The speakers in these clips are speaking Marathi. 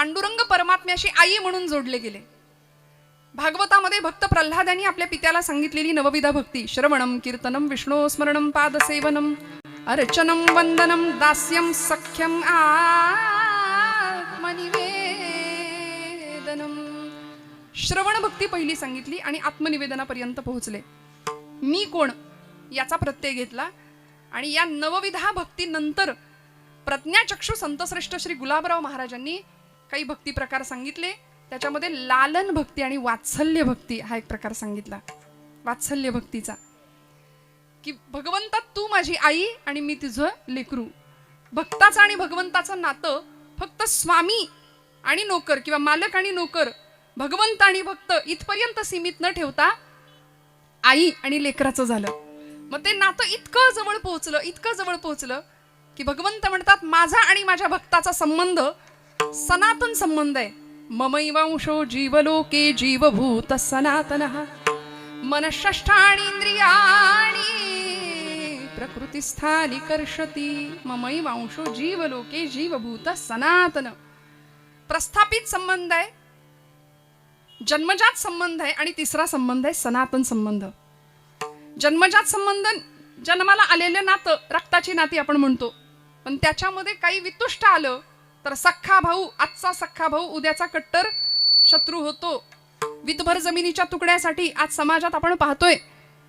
पांडुरंग परमात्म्याशी आई म्हणून जोडले गेले. भागवतामध्ये भक्त प्रल्हादांनी आपल्या पित्याला सांगितलेली नवविधा भक्ती, श्रवणम कीर्तनम विष्णू स्मरणम पादसेवनम अर्चनम वंदनम दास्यम सख्यम आत्मनिवेदनम. श्रवण भक्ती पहिली सांगितली आणि आत्मनिवेदनापर्यंत पोहोचले. मी कोण याचा प्रत्यय घेतला आणि या नवविधा भक्तीनंतर प्रज्ञाचक्षु संतश्रेष्ठ श्री गुलाबराव महाराजांनी काही भक्ती प्रकार सांगितले. त्याच्यामध्ये लालन भक्ती आणि वात्सल्य भक्ती हा एक प्रकार सांगितला. वात्सल्य भक्तीचा की भगवंता तू माझी आई आणि मी तुझं लेकरू. भक्ताचं आणि भगवंताचं नातं फक्त स्वामी आणि नोकर किंवा मालक आणि नोकर, भगवंत आणि भक्त इथपर्यंत सीमित न ठेवता आई आणि लेकराचं झालं. मग ते नातं इतकं जवळ पोहोचलं की भगवंत म्हणतात माझा आणि माझ्या भक्ताचा संबंध सनातन संबंध आहे. ममैवांशो जीवलोके जीवभूत सनातनः मनःषष्ठाणि इंद्रियाणि प्रकृतिस्थानि कर्षति. ममैवांशो जीवलोके जीवभूत सनातन. प्रस्थापित संबंध आहे, जन्मजात संबंध आहे आणि तिसरा संबंध आहे सनातन संबंध. जन्मजात संबंध जन्माला आलेलं नातं, रक्ताची नाती आपण म्हणतो, पण त्याच्यामध्ये काही वितुष्ट आलं तर सख्खा भाऊ, आजचा सख्खा भाऊ उद्याचा कट्टर शत्रू होतो. वितभर जमिनीच्या तुकड्यासाठी आज समाजात आपण पाहतोय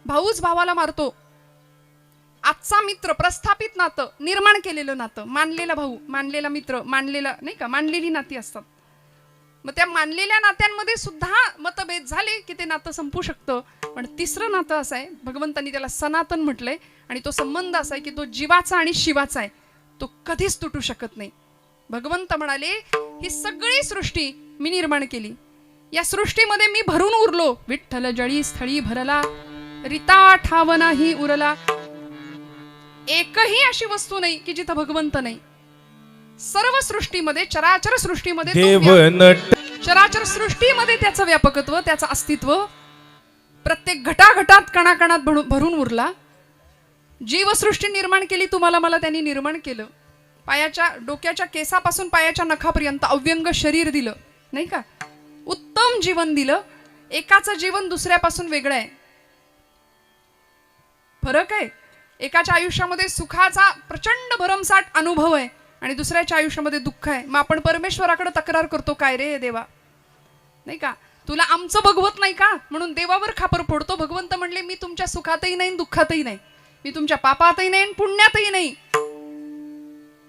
भाऊच भावाला मारतो. आजचा मित्र, प्रस्थापित नातं, निर्माण केलेलं नातं, मानलेला भाऊ, मानलेला मित्र, मानलेला नाही का, मानलेली नाती असतात. मग त्या मानलेल्या नात्यांमध्ये सुद्धा मतभेद झाले की ते नातं संपू शकतं. पण तिसरं नातं असं आहे, भगवंतांनी त्याला सनातन म्हटलंय आणि तो संबंध असा आहे की तो जीवाचा आणि शिवाचा आहे, तो कधीच तुटू शकत नाही. भगवंत म्हणाले ही सगळी सृष्टी मी निर्माण केली, या सृष्टीमध्ये मी भरून उरलो. विठ्ठल जळी स्थळी भरला, रिता ठाव नाही उरला. एकही अशी वस्तू नाही की जिथं भगवंत नाही. सर्व सृष्टीमध्ये, चराचर सृष्टीमध्ये, चराचर सृष्टीमध्ये त्याचं व्यापकत्व, त्याचं अस्तित्व प्रत्येक घटाघटात, कणाकणात भरून उरला. जीवसृष्टी निर्माण केली तुम्हाला मला त्यांनी निर्माण केलं. पायाच्या डोक्याच्या केसापासून पायाच्या नखापर्यंत अव्यंग शरीर दिलं, नाही का, उत्तम जीवन दिलं. एकाचं जीवन दुसऱ्यापासून वेगळं आहे, फरक आहे. एकाच्या आयुष्यामध्ये सुखाचा प्रचंड भरमसाठ अनुभव आहे आणि दुसऱ्याच्या आयुष्यामध्ये दुःख आहे. मग आपण परमेश्वराकडे तक्रार करतो, काय रे देवा, नाही का, तुला आमचं बघवत नाही का, म्हणून देवावर खापर फोडतो. भगवंत म्हणले मी तुमच्या सुखातही नाही, दुःखातही नाही, मी तुमच्या पापातही नाही, पुण्यातही नाही,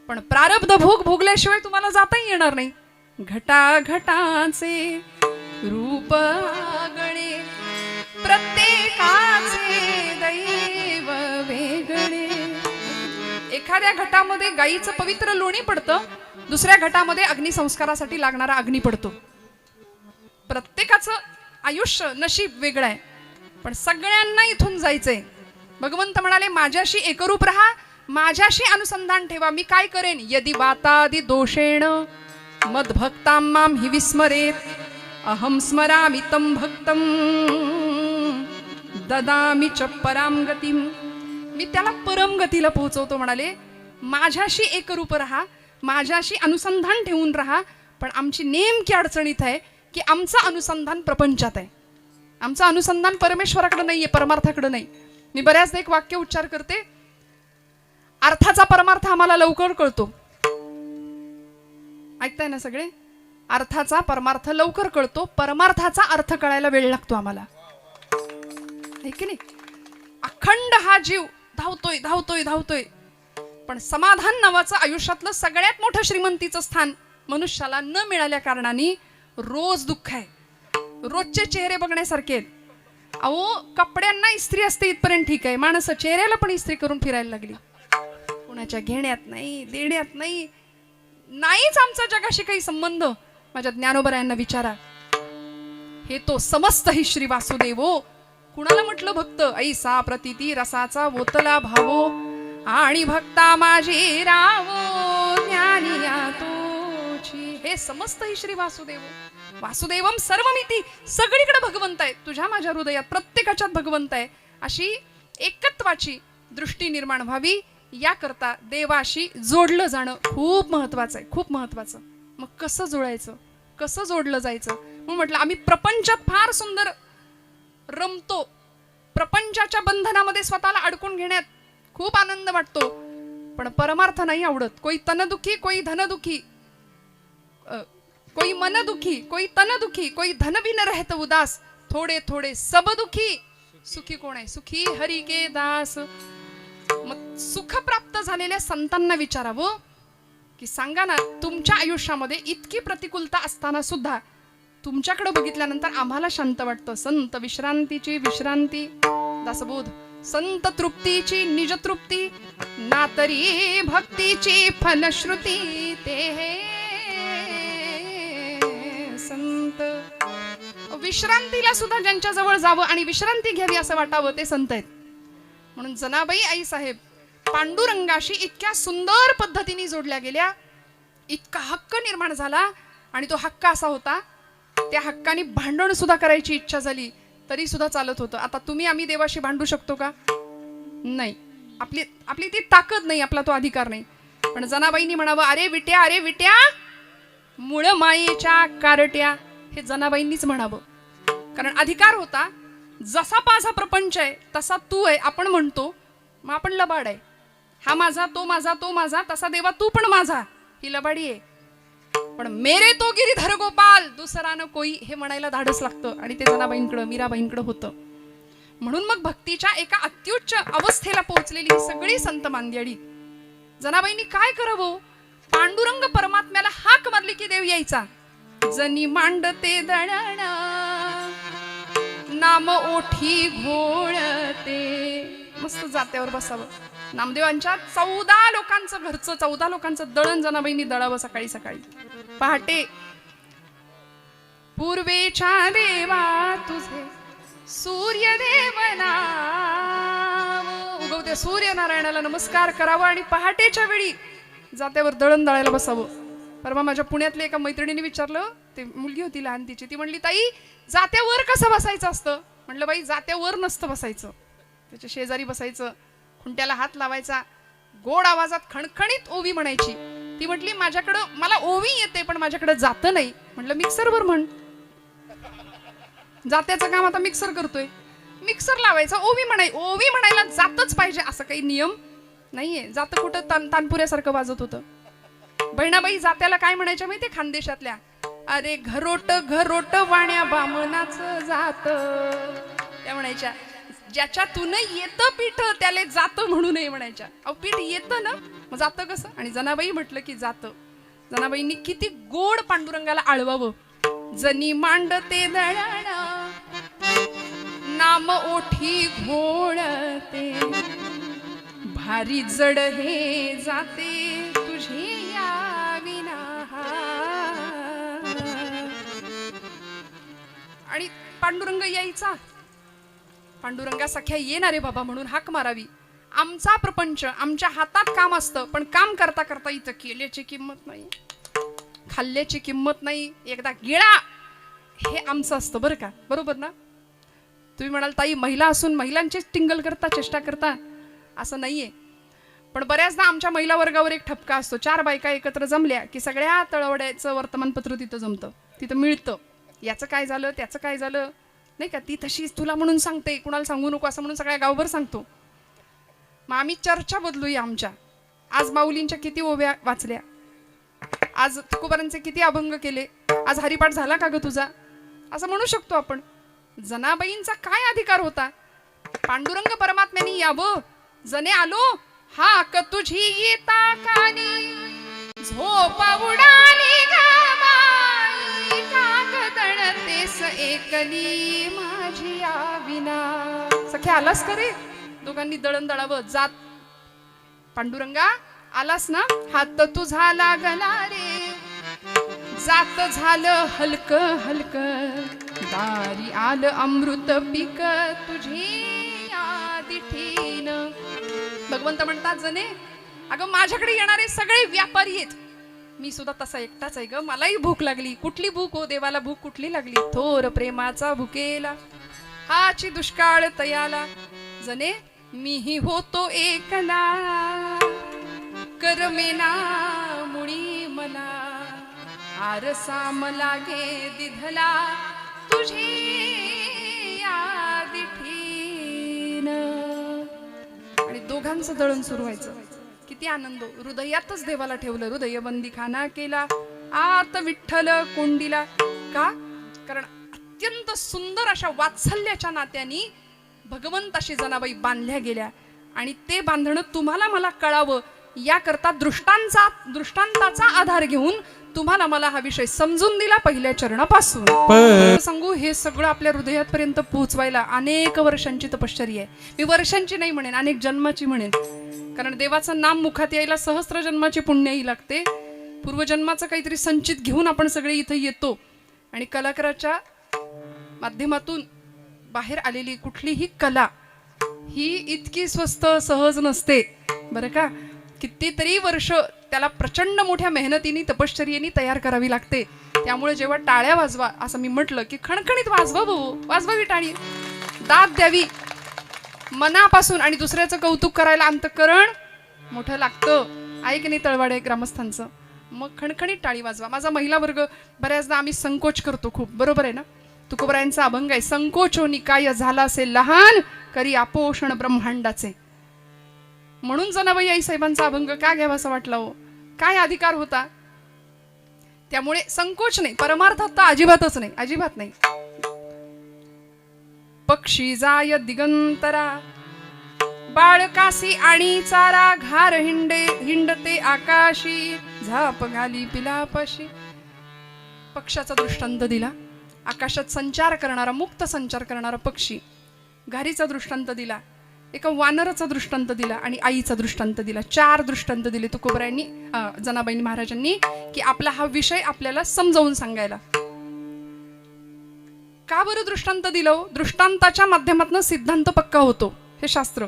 पण प्रारब्ध भोग भोगल्याशिवाय तुम्हाला जाताही येणार नाही. घटाघटाचे रूप आगळे, प्रत्येकाचे दैव वेगळे. एखाद्या घटामध्ये गायीचं पवित्र लोणी पडतं, दुसऱ्या घटामध्ये अग्निसंस्कारासाठी लागणारा अग्नी पडतो. प्रत्येकाचं आयुष्य नशीब वेगळं आहे, पण सगळ्यांना इथून जायचंय. भगवंत म्हणाले माझ्याशी एकरूप राहा, माझ्याशी अनुसंधान ठेवा. मी काय करेन, यदि वातादि दोषेण मद्भक्तां मां हि विस्मरेत अहं स्मरामि तं भक्तं ददामि च परां गतिं. मी त्याला परम गतीला पोहोचवतो. म्हणाले माझ्याशी एकरूप राहा, माझ्याशी अनुसंधान ठेवून राहा. पण आमची नेमकी अडचणीत आहे की आमचं अनुसंधान प्रपंचात आहे, आमचं अनुसंधान परमेश्वराकडे नाहीये, परमार्थाकडे नाही. मी बऱ्याचदा एक वाक्य उच्चार करते, अर्थाचा परमार्थ आम्हाला लवकर कळतो. ऐकताय ना सगळे, अर्थाचा परमार्थ लवकर कळतो, परमार्थाचा अर्थ कळायला वेळ लागतो आम्हाला, आहे की नाही. अखंड हा जीव धावतोय धावतोय धावतोय, पण समाधान नावाचं आयुष्यातलं सगळ्यात मोठं श्रीमंतीचं स्थान मनुष्याला न मिळाल्या कारणाने रोज दुःख आहे. रोजचे चेहरे बघण्यासारखे आहेत. अहो कपड्यांना इस्त्री असते इथपर्यंत ठीक आहे, माणसं चेहऱ्याला पण इस्त्री करून फिरायला लागली. कुणाच्या घेण्यात नाही, देण्यात नाही, नाहीच आमचा जगाशी काही संबंध. माझ्या ज्ञानोबरायांना विचारा, हे तो समस्त हि श्री वासुदेवो. कुणाला म्हटलं भक्त, ऐसा प्रतीती रसाचा वोतला भावो आणि भक्ता माझी रावो ज्ञानिया तोची. हे समस्त हि श्री वासुदेवो. वासुदेवम सर्वमिती, सगळीकडे भगवंत आहे, तुझ्या माझ्या हृदयात प्रत्येकाच्यात भगवंत आहे. अशी एकत्वाची दृष्टी निर्माण व्हावी याकरता देवाशी जोडलं जाणं खूप महत्वाचं आहे, खूप महत्वाचं. मग कसं जुळायचं, कसं जोडलं जायचं? मग म्हटलं आम्ही प्रपंचात फार सुंदर रमतो, प्रपंचाच्या बंधनामध्ये स्वतःला अडकून घेण्यात खूप आनंद वाटतो, पण परमार्थ नाही आवडत. कोई तन दुखी, कोई धन दुखी, कोई मन दुखी, कोई तन दुखी, कोई धन भी न रहत उदास, थोडे थोडे सब दुखी, सुखी कोण आहे? सुखी हरी के दास. मग सुख प्राप्त झालेल्या संतांना विचारावं की सांगा ना, तुमच्या आयुष्यामध्ये इतकी प्रतिकूलता असताना सुद्धा तुमच्याकडे बघितल्यानंतर आम्हाला शांत वाटतं. संत विश्रांतीची विश्रांती, दासबोध. संत तृप्तीची निज तृप्ती, ना तरी भक्तीची फलश्रुती. ते संत विश्रांतीला सुद्धा ज्यांच्या जवळ जावं आणि विश्रांती घ्यावी असं वाटावं ते संत आहेत. म्हणून जनाबाई आई साहेब पांडुरंगाशी इतक्या सुंदर पद्धतीने जोडल्या गेल्या, इतका हक्क निर्माण झाला. आणि तो हक्क असा होता, त्या हक्काने भांडण सुद्धा करायची इच्छा झाली तरी सुद्धा चालत होतं. आता तुम्ही आम्ही देवाशी भांडू शकतो का? नाही. आपली ती ताकद नाही, आपला तो अधिकार नाही. पण जनाबाईंनी म्हणावं, अरे विट्या, अरे विट्या, मूळ मायेच्या कारट्या. हे जनाबाईंनीच म्हणावं, कारण अधिकार होता. जसा माझा प्रपंच आहे तसा तू आहे आपण म्हणतो, मग आपण लबाड आहे. हा माझा, तो माझा, तो माझा, तसा देवा तू पण माझा, ही लबाडी आहे. पण मेरे तो गिरीधर गोपाल, दुसरा न कोई, हे म्हणायला धाडस लागतं. आणि ते जनाबाईंकडं, मीराबाईंकडं होतं. म्हणून मग भक्तीच्या एका अत्युच्च अवस्थेला पोहोचलेली ही सगळी संत मांदियाळी. जनाबाईंनी काय करावं? पांडुरंग परमात्म्याला हाक मारली की देव यायचा. जनी मांडते दळण, नाम ओठी घोळते. मस्त जात्यावर बसावं. नामदेवांच्या 14 लोकांचं घरचं, 14 लोकांचं दळण जनाबाईंनी दळावं सकाळी सकाळी पहाटे. पूर्वेच्या देवा तुझे सूर्यदेव नाव, उगवत्या सूर्यनारायणाला नमस्कार करावा आणि पहाटेच्या वेळी जात्यावर दळण दळायला बसावं. परवा माझ्या पुण्यातल्या एका मैत्रिणीने विचारलं, ते मुलगी होती लहान तिची, ती म्हणली ताई जात्यावर कसं बसायचं असतं? म्हटलं बाई जात्यावर नसतं बसायचं, त्याच्या शेजारी बसायचं, खुंट्याला हात लावायचा, गोड आवाजात खणखणीत ओवी म्हणायची. ती म्हटली माझ्याकडं, मला ओवी येते पण माझ्याकडे जातं नाही. म्हटलं मिक्सरवर म्हण. जात्याचं काम आता मिक्सर करतोय, मिक्सर लावायचा, ओवी म्हणायला जातच पाहिजे असं काही नियम नाहीये. जातं कुठं तानपुऱ्यासारखं वाजत होतं. बहिणाबाई जात्याला काय म्हणायच्या माहितीये खानदेशातल्या? अरे घरोट घरोट वाण्या बामणाचं जात. त्या म्हणायच्या ज्याच्यातून येतं पीठ त्याला जात म्हणू नये म्हणायच्या. अहो पीठ येतं ना, मग जातं कसं? आणि जनाबाई म्हटलं की जातं. जनाबाईंनी किती गोड पांडुरंगाला आळवावं. जनी मांडते दळण, नाम ओठी घोळते, भारी जड हे जाते तुझे या विना. आणि पांडुरंग यायचा. पांडुरंगा सख्या येणार रे बाबा म्हणून हाक मारावी. आमचा प्रपंच, आमच्या हातात काम असतं, पण काम करता करता इथं केल्याची किंमत नाही, खाल्ल्याची किंमत नाही, एकदा गिळा हे आमचं असतं बरं का. बरोबर ना? तुम्ही म्हणाल ताई महिला असून महिलांचीच टिंगल करता, चेष्टा करता, असं नाहीये. पण बऱ्याचदा आमच्या महिला वर्गावर एक ठपका असतो. 4 बायका एकत्र जमल्या की सगळ्या तळवड्याचं वर्तमानपत्र तिथं जमतं, तिथं मिळतं. याचं काय झालं, त्याचं काय झालं, नाही का, ती तशीच तुला म्हणून सांगते, कुणाला सांगू नको असं म्हणून सगळ्या गावभर सांगतो. मग आम्ही चर्चा बदलूया आमच्या. आज माऊलींच्या किती ओव्या वाचल्या, आज तुकोबारांचे किती अभंग केले, आज हरिपाठ झाला का ग तुझा, असं म्हणू शकतो आपण. जनाबाईंचा काय अधिकार होता? पांडुरंग परमात्म्याने यावं. जने आलो हाक तुझी येता कानी, झोपा उडाली गाबाई, कागदळतेस एकली माझी आविना. सख्या आलास का रे? दोघांनी दळण दळावं. जात पांडुरंगा आलास ना, हात तुझा लागला रे, जात झालं हलक हलक, दारी आलं अमृत पीक तुझी आदिठीन. भगवंत म्हणतात जने, अगं माझ्याकडे येणारे सगळे व्यापारी आहेत, मी सुद्धा तसा एकटाच आहे ग. मलाही भूक लागली. कुठली भूक हो देवाला? भूक कुठली लागली? थोर प्रेमाचा भुकेला, हाची दुष्काळ तयाला. जने मीही होतो एकला, करमेना मुळी मला, आरसा लागे दिधला तुझी आदिठीन. आणि दोघांचं दळण सुरू व्हायचं. किती आनंद. हृदयातच देवाला ठेवलं. हृदय बंदी खाना केला आत विठ्ठल कोंडीला. का? कारण अत्यंत सुंदर अशा वात्सल्याच्या नात्याने भगवंताशी जनाबाई बांधल्या गेल्या. आणि ते बांधणं तुम्हाला मला कळावं याकरता दृष्टांताचा आधार घेऊन तुम्हाला मला हा विषय समजून दिला पहिल्या चरणापासून. सांगू, हे सगळं आपल्या हृदयापर्यंत पोहोचवायला अनेक वर्षांची तपश्चर्या आहे. मी वर्षांची नाही म्हणेन, अनेक जन्माची म्हणेन. कारण देवाचं नाम मुखात यायला सहस्त्र जन्माची पुण्याही लागते. पूर्वजन्माचं काहीतरी संचित घेऊन आपण सगळे इथे येतो. आणि कलाकाराच्या माध्यमातून बाहेर आलेली कुठलीही कला ही इतकी स्वस्त सहज नसते बरं का. कितीतरी वर्ष त्याला प्रचंड मोठ्या मेहनतीने तपश्चर्येने तयार करावी लागते. त्यामुळे जेव्हा टाळ्या वाजवा असं मी म्हटलं की खणखणीत वाजवा भाऊ, वाजवावी टाळी, दाद द्यावी मनापासून. आणि दुसऱ्याचं कौतुक करायला अंतःकरण मोठं लागतं आहे की नाही तळवाडे ग्रामस्थांचं. मग खणखणीत टाळी वाजवा. माझा महिला वर्ग बऱ्याचदा आम्ही संकोच करतो खूप, बरोबर आहे ना. तुकोबरायांचा अभंग आहे, संकोचो निकाय झाला से लहान करी आपोषण ब्रह्मांडाचे. म्हणून जनाबाई आई साहेबांचा अभंग का घ्यावा असं वाटला हो. काय अधिकार होता. त्यामुळे संकोच नाही, परमार्थात तर अजिबातच नाही, अजिबात नाही. पक्षी जाय दिगंतरा बाळकासी आणि चारा घार हिंडते आकाशी झाप घाली पिलापाशी. पक्षाचा दृष्टांत दिला. आकाशात संचार करणारा, मुक्त संचार करणारा पक्षी. घारीचा दृष्टांत दिला. एका वानराचा दृष्टांत दिला आणि आईचा दृष्टांत दिला. 4 दृष्टांत दिले तुकोबरायांनी, जनाबाई महाराजांनी, की आपला हा विषय आपल्याला समजावून सांगायला. का बरं दृष्टांत दिलं. दृष्टांताच्या माध्यमातून सिद्धांत पक्का होतो. हे शास्त्र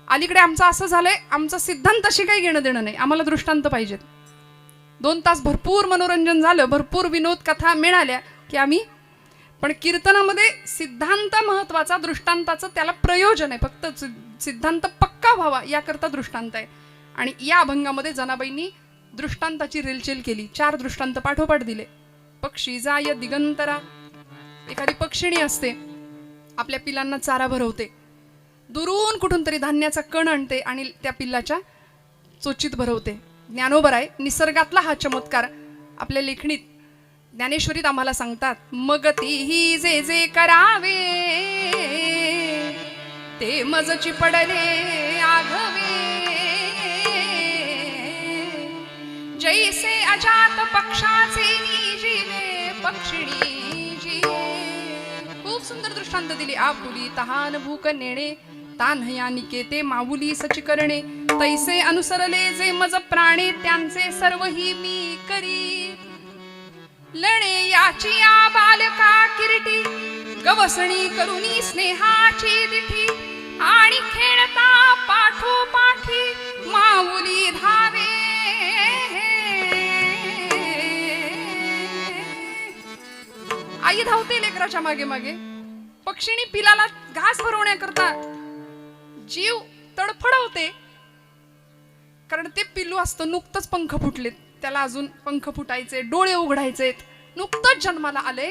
अलीकडे आमचं असं झालंय, आमचा सिद्धांताशी काही घेणं देणं नाही, आम्हाला दृष्टांत पाहिजेत. 2 तास भरपूर मनोरंजन झालं, भरपूर विनोद कथा मिळाल्या की आम्ही. पण कीर्तनामध्ये सिद्धांत महत्वाचा, दृष्टांताचं त्याला प्रयोजन आहे. फक्त सिद्धांत पक्का व्हावा याकरता दृष्टांत आहे. आणि या अभंगामध्ये जनाबाईंनी दृष्टांताची रेलचेल केली. 4 दृष्टांत पाठोपाठ दिले. पक्षी जाय दिगंतरा. एखादी पक्षिणी असते, आपल्या पिलांना चारा भरवते, दुरून कुठून तरी धान्याचा कण आणते आणि त्या पिल्लाच्या चोचीत भरवते. ज्ञानोबर आहे, निसर्गातला हा चमत्कार आपल्या लेखणीत ज्ञानेश्वरीत आम्हाला सांगतात. मग तीही जे जे करावे ते मजची पडले आघवे, जैसे अजात पक्षाचे निजीवे पक्षिणी जिये. खूप सुंदर दृष्टांत दिली. आपुली तहान भूक नेणे तान्हया निकेते माऊली सची करणे, तैसे अनुसरले जे मज प्राणे त्यांचे सर्व ही मी करी. लणे याची या बालका किरीटी गवसणी करुनी स्नेहाची दिठी, आणि खेळता पाठोपाठी माऊली धावे. आई धावते लेकराच्या मागे मागे. पक्षिणी पिलाला घास भरवण्याकरता जीव तडफडवते. कारण ते पिल्लू असतं, नुकतंच पंख फुटलेत, त्याला अजून पंख फुटायचे, डोळे उघडायचेत, नुकतंच जन्माला आले.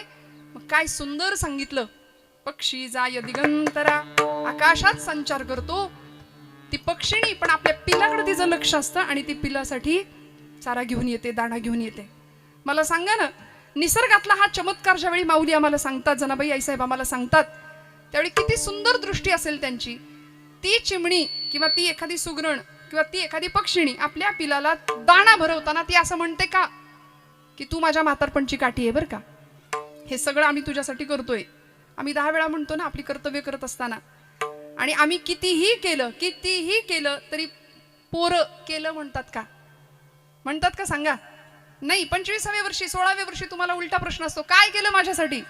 मग काय सुंदर सांगितलं. पक्षी जाय दिगंतरा. आकाशात संचार करतो ती पक्षिणी, पण आपल्या पिलाकडे तिचं लक्ष असतं आणि ती पिलासाठी चारा घेऊन येते, दाणा घेऊन येते. मला सांगा ना, निसर्गातला हा चमत्कार ज्यावेळी माऊली आम्हाला सांगतात, जनाबाई आईसाहेब आम्हाला सांगतात, त्यावेळी किती सुंदर दृष्टी असेल त्यांची. ती चिमणी किंवा ती एखादी सुगरण किंवा ती एखादी पक्षिणी आपल्या पिलाला दाणा भरवताना ती असं म्हणते का की तू माझ्या म्हातारपणची काठी आहे बरं का, हे सगळं आम्ही तुझ्यासाठी करतोय. आम्ही 10 वेळा म्हणतो ना आपली कर्तव्य करत असताना. आणि आम्ही कितीही केलं तरी पोरं केलं म्हणतात का? म्हणतात का सांगा? नाही. 25व्या वर्षी 16व्या वर्षी तुम्हाला उलटा प्रश्न असतो, काय केलं माझ्यासाठी?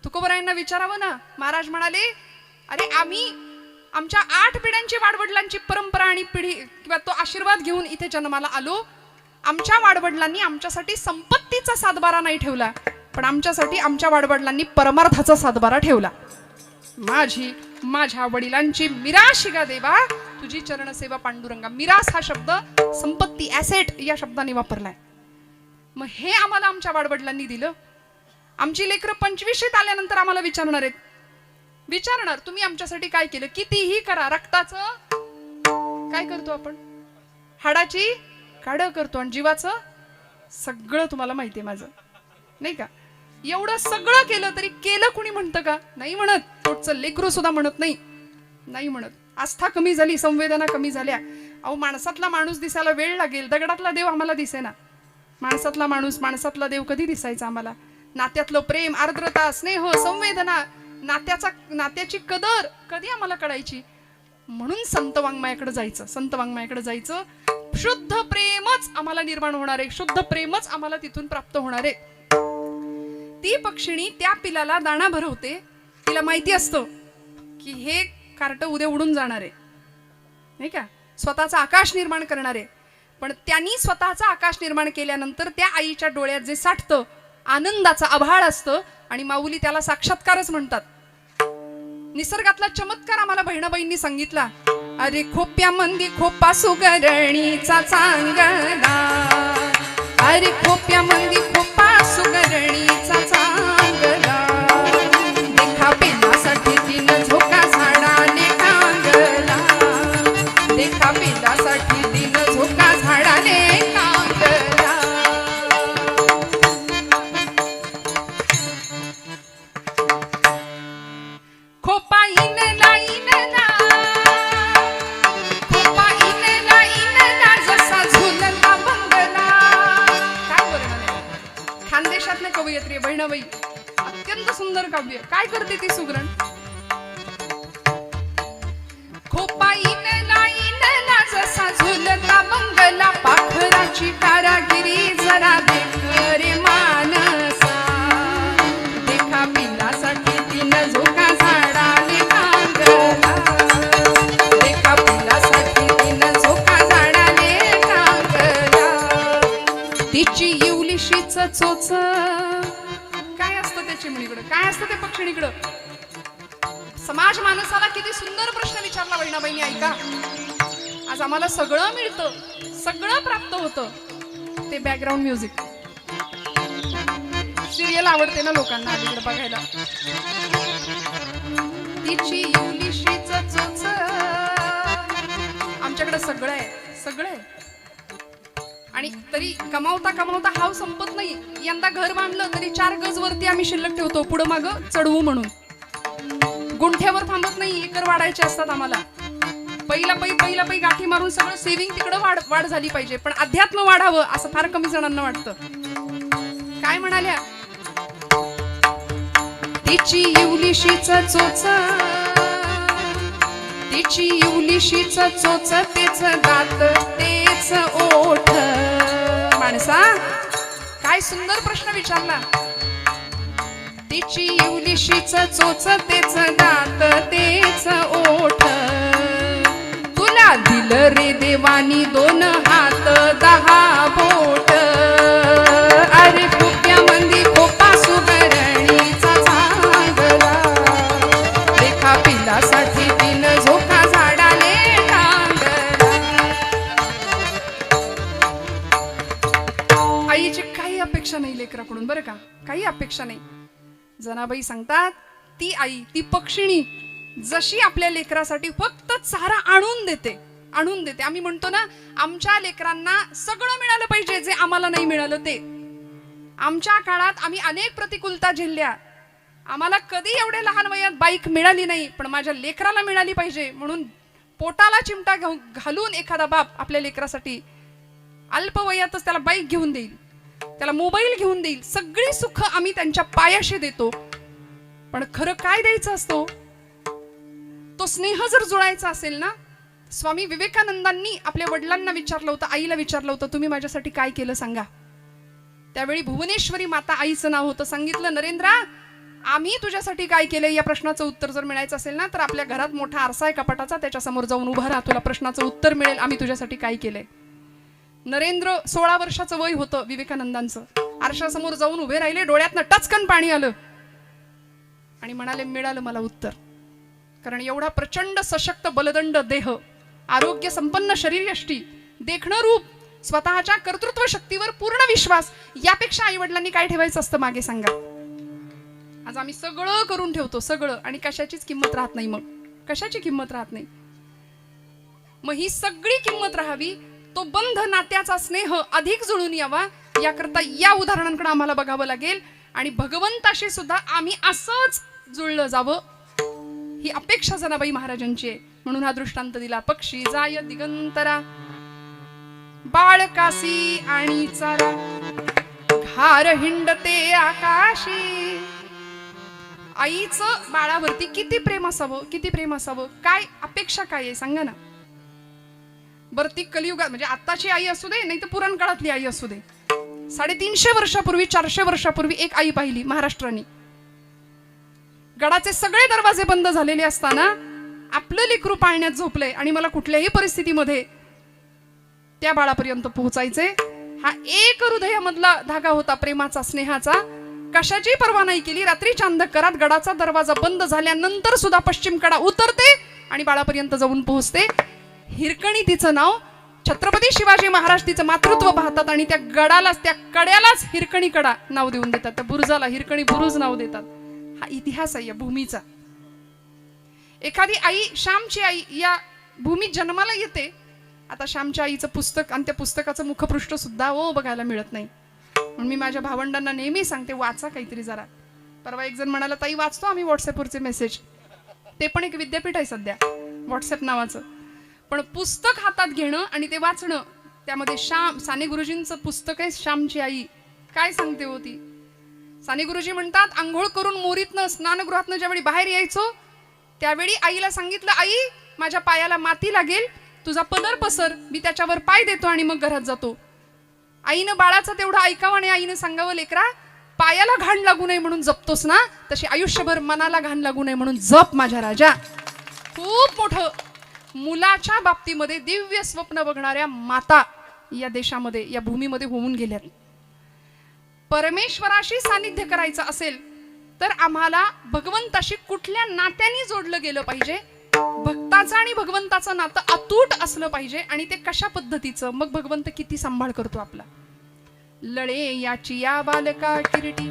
तुकोबरायांना विचारावं ना. महाराज म्हणाले, अरे आम्ही आमच्या 8 पिढ्यांची वाडवडिलांची परंपरा आणि पिढी किंवा तो आशीर्वाद घेऊन इथे जन्माला आलो. आमच्या वाडवडिलांनी आमच्यासाठी संपत्तीचा सातबारा नाही ठेवला, पण आमच्यासाठी आमच्या वाडवडिलांनी परमार्थाचा सातबारा ठेवला. माझ्या वडिलांची मिराशी गा देवा, तुझी चरणसेवा पांडुरंगा. मिरास हा शब्द संपत्ती, ॲसेट या शब्दाने वापरलाय. मग हे आम्हाला आमच्या वाडवडिलांनी दिलं. आमची लेकरं 25शीत आल्यानंतर आम्हाला विचारणार आहेत, विचारणार तुम्ही आमच्यासाठी काय केलं. कितीही करा, रक्ताचं काय करतो आपण, हाडाची काढ करतो, आणि जीवाचं सगळं तुम्हाला माहिती आहे माझं, नाही का. एवढं सगळं केलं तरी केलं कुणी म्हणतं का? नाही म्हणत. पोटचं लेकरू सुद्धा म्हणत नाही, नाही म्हणत. आस्था कमी झाली, संवेदना कमी झाल्या. अहो, माणसातला माणूस दिसायला वेळ लागेल, दगडातला देव आम्हाला दिसेना. माणसातला माणूस, माणसातला देव कधी दिसायचा आम्हाला? नात्यातलं प्रेम, आर्द्रता, स्नेह, संवेदना, नात्याची कदर कधी आम्हाला कळायची? म्हणून संत वाङ्मयाकडे जायचं, संत वाङ्मयाकडे जायचं. शुद्ध प्रेमच आम्हाला निर्माण होणार आहे, शुद्ध प्रेमच आम्हाला तिथून प्राप्त होणार आहे. ती पक्षिणी त्या पिलाला दाणा भरवते. तिला माहिती असतं की हे कार्ट उद्या उडून जाणार आहे, नाही का, स्वतःचा आकाश निर्माण करणार आहे. पण त्यांनी स्वतःचा आकाश निर्माण केल्यानंतर त्या आईच्या डोळ्यात जे साठतं आनंदाचं आभाळ असतं, आणि माऊली त्याला साक्षात्कारच म्हणतात. निसर्गातला चमत्कार आम्हाला बहिणाबाईंनी सांगितला. अरे खोप्यामंदी खोपा सुगरणीचा चांगला, अरे खोप्यामंदी खोपा सुगरणीचा चांगला, देखा पिलासाठी तिनं झोका झाडाने टांगला, देखा पिलासाठी तिनं झोका झाडाने टांगला. खोपा इनला इनला, खोपा इनला इनला, जसा झुलला बंगला. काय वर्णन आहे. खानदेशातले कवयित्री बहिणाबाई, अत्यंत सुंदर काव्य. काय करते ती सुगरण? खोपा इनला इनला, जसा झुलला बंगला, पाखराची कारागिरी जरा देख रे मानसा, देखा पिलासाठी तिनं झोका झाडाने टांगला, देखा पिलासाठी तिनं झोका झाडाने टांगला. तिची इवलिशीच चोच, काय असतं त्या चिमणीकडं, काय असतं त्या पक्षिणीकडं? समाज माणसाला किती सुंदर प्रश्न विचारला बहिणाबाईंनी. ऐका, आज आम्हाला सगळं मिळतं, सगळं प्राप्त होतं. ते बॅकग्राऊंड म्युझिक, सिरियल आवडते ना लोकांना अलीकडे बघायला. तिची इवलिशीच चोच, आमच्याकडे सगळं आहे, सगळं आहे. आणि तरी कमावता कमावता हाव संपत नाही. यंदा घर बांधलं तरी 4 गज वरती आम्ही शिल्लक ठेवतो, पुढं मागं चढवू म्हणून. गुंठ्यावर थांबत नाही, एकर वाढायचे असतात आम्हाला. पहिला पै गाठी मारून सगळं सेव्हिंग तिकडं वाढ झाली पाहिजे. पण अध्यात्म वाढावं असं फार कमी जणांना वाटतं. काय म्हणाल्या? तिची इवलिशीच चोच, तिची इवलिशीच चोच, तेच दात तेच ओठ. माणसा, काय सुंदर प्रश्न विचारला. तिची इवलिशीच चोच, तेच दात तेच ओठ. तुला दिलं रे देवानी 2 हात 10 बोट. अरे खोप्यामंदी खोपा सुगरणीचा चांगला, देखा पिलासाठी तिनं झोका झाडाने टांगला. आईची काही अपेक्षा नाही लेकराकडून, बरं का, काही अपेक्षा नाही. जनाबाई सांगतात, ती आई, ती पक्षिणी जशी आपल्या लेकरासाठी फक्त चारा आणून देते, आणून देते. आम्ही म्हणतो ना, आमच्या लेकरांना सगळं मिळालं पाहिजे जे आम्हाला नाही मिळालं ते. आमच्या काळात आम्ही अनेक प्रतिकूलता झेलल्या. आम्हाला कधी एवढे लहान वयात बाईक मिळाली नाही, पण माझ्या लेकराला मिळाली पाहिजे म्हणून पोटाला चिमटा घालून एखादा बाप आपल्या लेकरासाठी अल्प वयातच त्याला बाईक घेऊन देईल, त्याला मोबाईल घेऊन देईल. सगळी सुख आम्ही त्यांच्या पायाशी देतो. पण खरं काय द्यायचं असतो? तो स्नेह जर जुळायचा असेल ना, स्वामी विवेकानंदांनी आपल्या वडिलांना विचारलं होतं, आईला विचारलं होतं, तुम्ही माझ्यासाठी काय केलं सांगा. त्यावेळी भुवनेश्वरी माता आईचं नाव होतं. सांगितलं, नरेंद्रा, आम्ही तुझ्यासाठी काय केलं या प्रश्नाचं उत्तर जर मिळायचं असेल ना, तर आपल्या घरात मोठा आरसा आहे कपाटाचा, त्याच्या समोर जाऊन उभा राहा, तुला प्रश्नाचं उत्तर मिळेल, आम्ही तुझ्यासाठी काय केलंय. नरेंद्र 16 वर्षाचं वय होतं विवेकानंदांचं. आरशासमोर जाऊन उभे राहिले, डोळ्यातनं टचकन पाणी आलं आणि म्हणाले, मिळालं मला उत्तर. कारण एवढा प्रचंड सशक्त बलदंड देह, आरोग्य संपन्न शरीर यष्टी, देखणं रूप, स्वतःच्या कर्तृत्व शक्तीवर पूर्ण विश्वास, यापेक्षा आई वडिलांनी काय ठेवायचं असतं मागे सांगा? आज आम्ही सगळं करून ठेवतो, सगळं, आणि कशाचीच किंमत राहत नाही. मग कशाची किंमत राहत नाही? मग ही सगळी किंमत राहावी, तो बंध नात्याचा स्नेह अधिक जुळून यावा, याकरता या उदाहरणांकडे आम्हाला बघावं लागेल. आणि भगवंताशी सुद्धा आम्ही असंच जुळलं जावं, ही अपेक्षा जनाबाई महाराजांची आहे. म्हणून हा दृष्टांत दिला. पक्षी जाय दिगंतरा, बाळकासी आणि चारा, घार हिंडते आकाशी. आईचं बाळावरती किती प्रेम असावं, किती प्रेम असावं, काय अपेक्षा काय आहे सांगा ना बरं. ती कलियुगात म्हणजे आत्ताची आई असू दे, नाही तर पुराण काळातली आई असू दे, 350 वर्षापूर्वी, 400 वर्षापूर्वी एक आई पाहिली महाराष्ट्राने. गडाचे सगळे दरवाजे बंद झालेले असताना आपलं लेकरू पाळण्यात झोपलंय आणि मला कुठल्याही परिस्थितीमध्ये त्या बाळापर्यंत पोहोचायचे. हा एक हृदयामधला धागा होता, प्रेमाचा, स्नेहाचा. कशाची पर्वा नाही केली. रात्रीच्या अंधकारात गडाचा दरवाजा बंद झाल्यानंतर सुद्धा पश्चिम कडा उतरते आणि बाळापर्यंत जाऊन पोहोचते. हिरकणी तिचं नाव. छत्रपती शिवाजी महाराज तिचं मातृत्व पाहतात आणि त्या गडालाच, त्या कड्यालाच हिरकणी कडा नाव देऊन देतात. त्या बुरुजाला हिरकणी बुरुज नाव देतात. हा इतिहास आहे या भूमीचा. एखादी आई, श्यामची आई, या भूमीत जन्माला येते. आता श्यामच्या आईचं पुस्तक आणि त्या पुस्तकाचं मुखपृष्ठ सुद्धा बघायला मिळत नाही. म्हणून मी माझ्या भावंडांना नेहमी सांगते, वाचा काहीतरी जरा. परवा एक जण म्हणाला, ताई वाचतो आम्ही व्हॉट्सअपवरचे मेसेज. ते पण एक विद्यापीठ आहे सध्या, व्हॉट्सअप नावाचं. पण पुस्तक हातात घेणं आणि ते वाचणं, त्यामध्ये साने गुरुजींचं पुस्तक आहे श्यामची आई. काय सांगते होती साने गुरुजी? म्हणतात, आंघोळ करून मोरीतनं, स्नानगृहातनं ज्यावेळी बाहेर यायचो त्यावेळी आईला सांगितलं, आई माझ्या पायाला माती लागेल, तुझा पदर पसर, मी त्याच्यावर पाय देतो आणि मग घरात जातो. आईनं बाळाचं तेवढं ऐकावं आणि आईनं सांगावं, लेकरा पायाला घाण लागू नये म्हणून जपतोस ना, तशी आयुष्यभर मनाला घाण लागू नये म्हणून जप माझ्या राजा. खूप मोठं मुलाच्या बाबतीमध्ये दिव्य स्वप्न बघणाऱ्या माता या देशामध्ये, या भूमीमध्ये होऊन गेल्यात. परमेश्वराशी सानिध्य करायचं असेल तर आम्हाला भगवंताशी कुठल्या नात्याने जोडलं गेलं पाहिजे? भक्ताचं आणि भगवंताचं नातं अतूट असलं पाहिजे. आणि ते कशा पद्धतीचं? मग भगवंत किती सांभाळ करतो आपला. लळे याची या बालका किरीटी.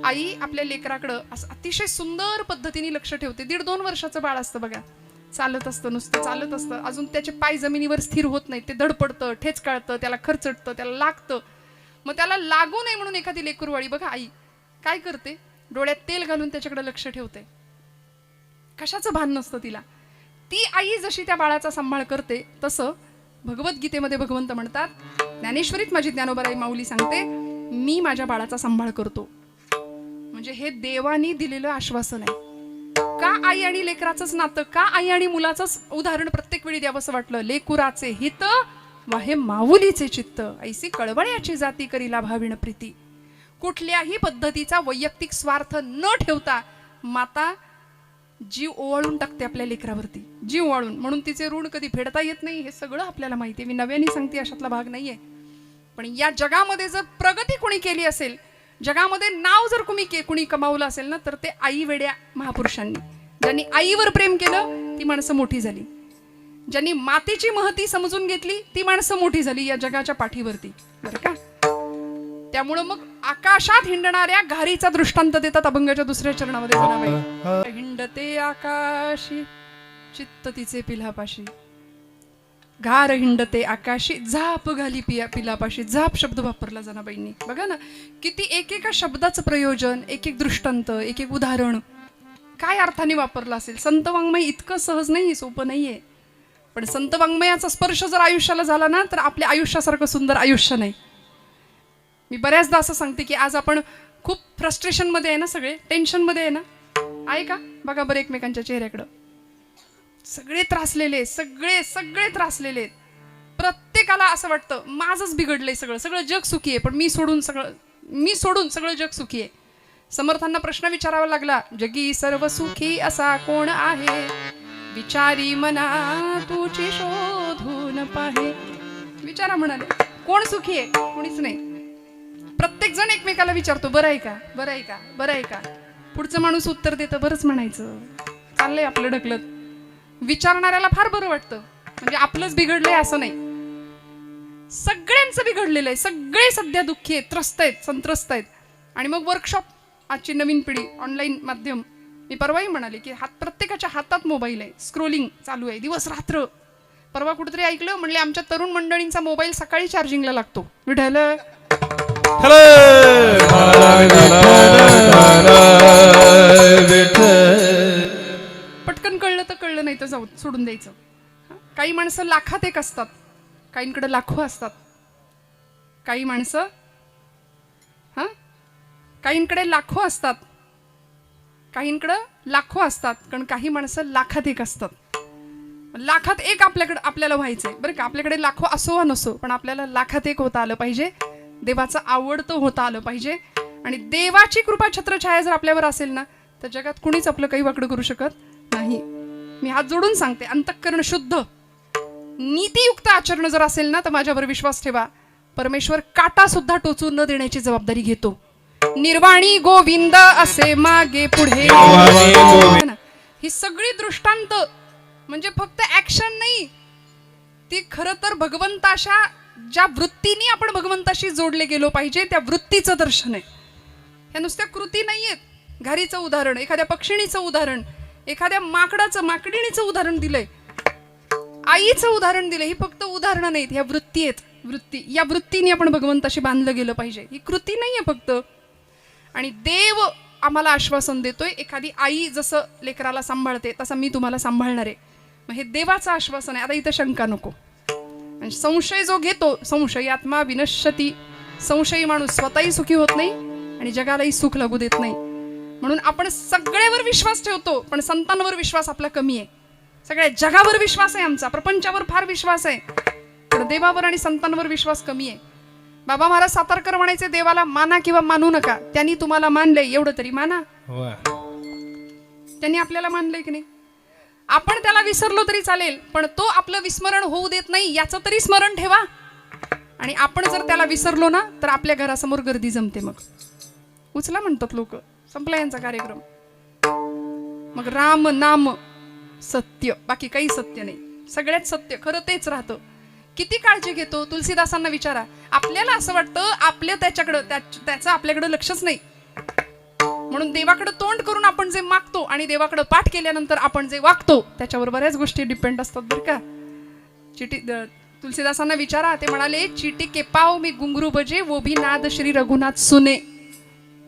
आई आपल्या लेकराकडं असं अतिशय सुंदर पद्धतीने लक्ष ठेवते. 1.5-2 वर्षाचं बाळ असतं बघा, चालत असतं, नुसतं चालत असतं, अजून त्याचे पाय जमिनीवर स्थिर होत नाही, ते धडपडतं, ठेचकाळतं, त्याला खरचटतं, त्याला लागतं. मग त्याला लागू नये म्हणून एखादी लेकरूवाळी बघा आई काय करते, डोळ्यात तेल घालून त्याच्याकडे लक्ष ठेवते. कशाचं भान नसतं तिला. ती आई जशी त्या बाळाचा सांभाळ करते तसं भगवद्गीतेमध्ये भगवंत म्हणतात, ज्ञानेश्वरीत माझी ज्ञानोबाराई माऊली सांगते, मी माझ्या बाळाचा सांभाळ करतो. म्हणजे हे देवानी दिलेलं आश्वासन आहे. का आई आणि लेकराचंच नातं, का आई आणि मुलाचंच उदाहरण प्रत्येक वेळी द्यावंसं वाटलं? लेकुराचे हित वाहे माऊलीचे चित्त, ऐसी कळवळ्याची जाती करीला भाविण प्रीती. कुठल्याही पद्धतीचा वैयक्तिक स्वार्थ न ठेवता माता जीव ओवाळून टाकते आपल्या लेकरावरती, जीव ओवाळून. म्हणून तिचे ऋण कधी फेडता येत नाही, हे सगळं आपल्याला माहिती आहे. मी नव्याने सांगते, अशातला भाग नाहीये. पण या जगामध्ये जर प्रगती कोणी केली असेल, जगामध्ये नाव जर कुणी कमावलं असेल ना, तर ते आई वेड्या महापुरुषांनी. ज्यांनी आईवर प्रेम केलं ती माणसं मोठी झाली. ज्यांनी मातेची महती समजून घेतली ती माणसं मोठी झाली या जगाच्या पाठीवरती, बरं का. त्यामुळं मग आकाशात हिंडणाऱ्या घारीचा दृष्टांत देतात अभंगाच्या 2ऱ्या चरणामध्ये. जनाबाई हिंडते आकाशी, चित्त तिचे पिलापाशी. घार हिंडते आकाशी, झाप घाली पिलापाशी. झाप शब्द वापरला जनाबाईंनी. बघा ना किती एकेका शब्दाचं प्रयोजन, एक दृष्टांत, एक उदाहरण काय अर्थाने वापरलं असेल. संत वाङ्मय इतकं सहज नाही, सोपं नाहीये. पण संत वाङ्मयाचा स्पर्श जर आयुष्याला झाला ना, तर आपल्या आयुष्यासारखं सुंदर आयुष्य नाही. मी बऱ्याचदा असं सांगते की आज आपण खूप फ्रस्ट्रेशन मध्ये आहे ना, सगळे टेन्शन मध्ये आहे ना, आहे का? बघा बरं एकमेकांच्या चेहऱ्याकडं. सगळे त्रासलेले, सगळे त्रासलेले. प्रत्येकाला असं वाटतं माझंच बिघडलंय सगळं, सगळं जग सुखी आहे, पण मी सोडून सगळं जग सुखी आहे. समर्थांना प्रश्न विचारावा लागला, जगी सर्व सुखी असा कोण आहे? विचारी मना तुझी शोधून पाहे. विचारा म्हणाले, कोण सुखी आहे? कोणीच नाही. प्रत्येक जण एकमेकाला विचारतो, बरं आहे का, बरं आहे का, बरं आहे का. पुढचं माणूस उत्तर देतं, बरंच म्हणायचं, चाललंय आपलं ढकलत. विचारणाऱ्याला फार बरं वाटतं, म्हणजे आपलंच बिघडलंय असं नाही. सगळ्यांचं बिघडलेलं आहे, सगळे सध्या दुःखी आहेत, त्रस्त आहेत, संत्रस्त आहेत. आणि मग वर्कशॉप, आजची नवीन पिढी, ऑनलाईन माध्यम. मी परवाही म्हणाले की प्रत्येकाच्या हातात मोबाईल आहे, स्क्रोलिंग चालू आहे दिवस रात्र. परवा कुठेतरी ऐकलं, म्हणले आमच्या तरुण मंडळींचा मोबाईल सकाळी चार्जिंगला लागतो. विठ्ठल पटकन कळलं तर कळलं, नाही तर जाऊ सोडून द्यायचं. काही माणसं लाखात एक असतात, काहींकडे लाखो असतात. काही माणसं काहींकडे लाखो असतात, काहींकडे लाखो असतात, कारण काही माणसं लाखात एक असतात. लाखात एक आपल्याला व्हायचंय बरं का. आपल्याकडे लाखो असो वा नसो, पण आपल्याला लाखात एक होता आलं पाहिजे, देवाचं आवडतं होता आलं पाहिजे. आणि देवाची कृपा छत्रछाया जर आपल्यावर असेल ना, तर जगात कुणीच आपलं काही वाकडं करू शकत नाही. मी हात जोडून सांगते, अंतःकरण शुद्ध नीतियुक्त आचरण जर असेल ना, तर माझ्यावर विश्वास ठेवा, परमेश्वर काटा सुद्धा टोचून न देण्याची जबाबदारी घेतो. निर्वाणी गोविंद असे मागे पुढे. ही सगळी दृष्टांत म्हणजे फक्त ऍक्शन नाही, ती खरं तर भगवंताच्या ज्या वृत्तीने आपण भगवंताशी जोडले गेलो पाहिजे त्या वृत्तीचं दर्शन आहे. ह्या नुसत्या कृती नाहीयेत. घारीचं उदाहरण, एखाद्या पक्षिणीचं उदाहरण, एखाद्या माकडीणीचं उदाहरण दिलंय, आईचं उदाहरण दिलंय. ही फक्त उदाहरणं नाहीत, ह्या वृत्ती आहेत. वृत्ती, या वृत्तीने आपण भगवंताशी बांधलं गेलं पाहिजे. ही कृती नाहीये फक्त. आणि देव आम्हाला आश्वासन देतोय, एखादी आई जसं लेकराला सांभाळते तसं मी तुम्हाला सांभाळणार आहे. मग हे देवाचं आश्वासन आहे. आता इथं शंका नको. आणि संशय जो घेतो, संशयी आत्मा विनश्यती, संशयी माणूस स्वतःही सुखी होत नाही आणि जगालाही सुख लागू देत नाही. म्हणून आपण सगळ्यावर विश्वास ठेवतो, पण संतांवर विश्वास आपला कमी आहे. सगळ्या जगावर विश्वास आहे आमचा, प्रपंचावर फार विश्वास आहे, पण देवावर आणि संतांवर विश्वास कमी आहे. बाबा महाराज सातारकर म्हणायचे, देवाला माना किंवा मानू नका, त्यांनी तुम्हाला मानलंय एवढं तरी माना. त्यांनी आपल्याला मानलंय की नाही? आपण त्याला विसरलो तरी चालेल, पण तो आपलं विस्मरण होऊ देत नाही याचं तरी स्मरण ठेवा. आणि आपण जर त्याला विसरलो ना, तर आपल्या घरासमोर गर्दी जमते. मग उचला म्हणतात लोक, संपला यांचा कार्यक्रम. मग राम नाम सत्य, बाकी काही सत्य नाही. सगळ्यात सत्य खरं तेच राहतं. किती काळजी घेतो तुलसीदासांना विचारा. आपल्याला असं वाटतं आपल्या त्याचं आपल्याकडं लक्षच नाही, म्हणून देवाकडे तोंड करून आपण जे मागतो आणि देवाकडे पाठ केल्यानंतर आपण जे वागतो त्याच्यावर बऱ्याच गोष्टी डिपेंड असतात बरं का. तुलसीदासांना विचारा, ते म्हणाले, चीटी के पाव मी घुंगरू बजे वो भी नाद श्री रघुनाथ सुने.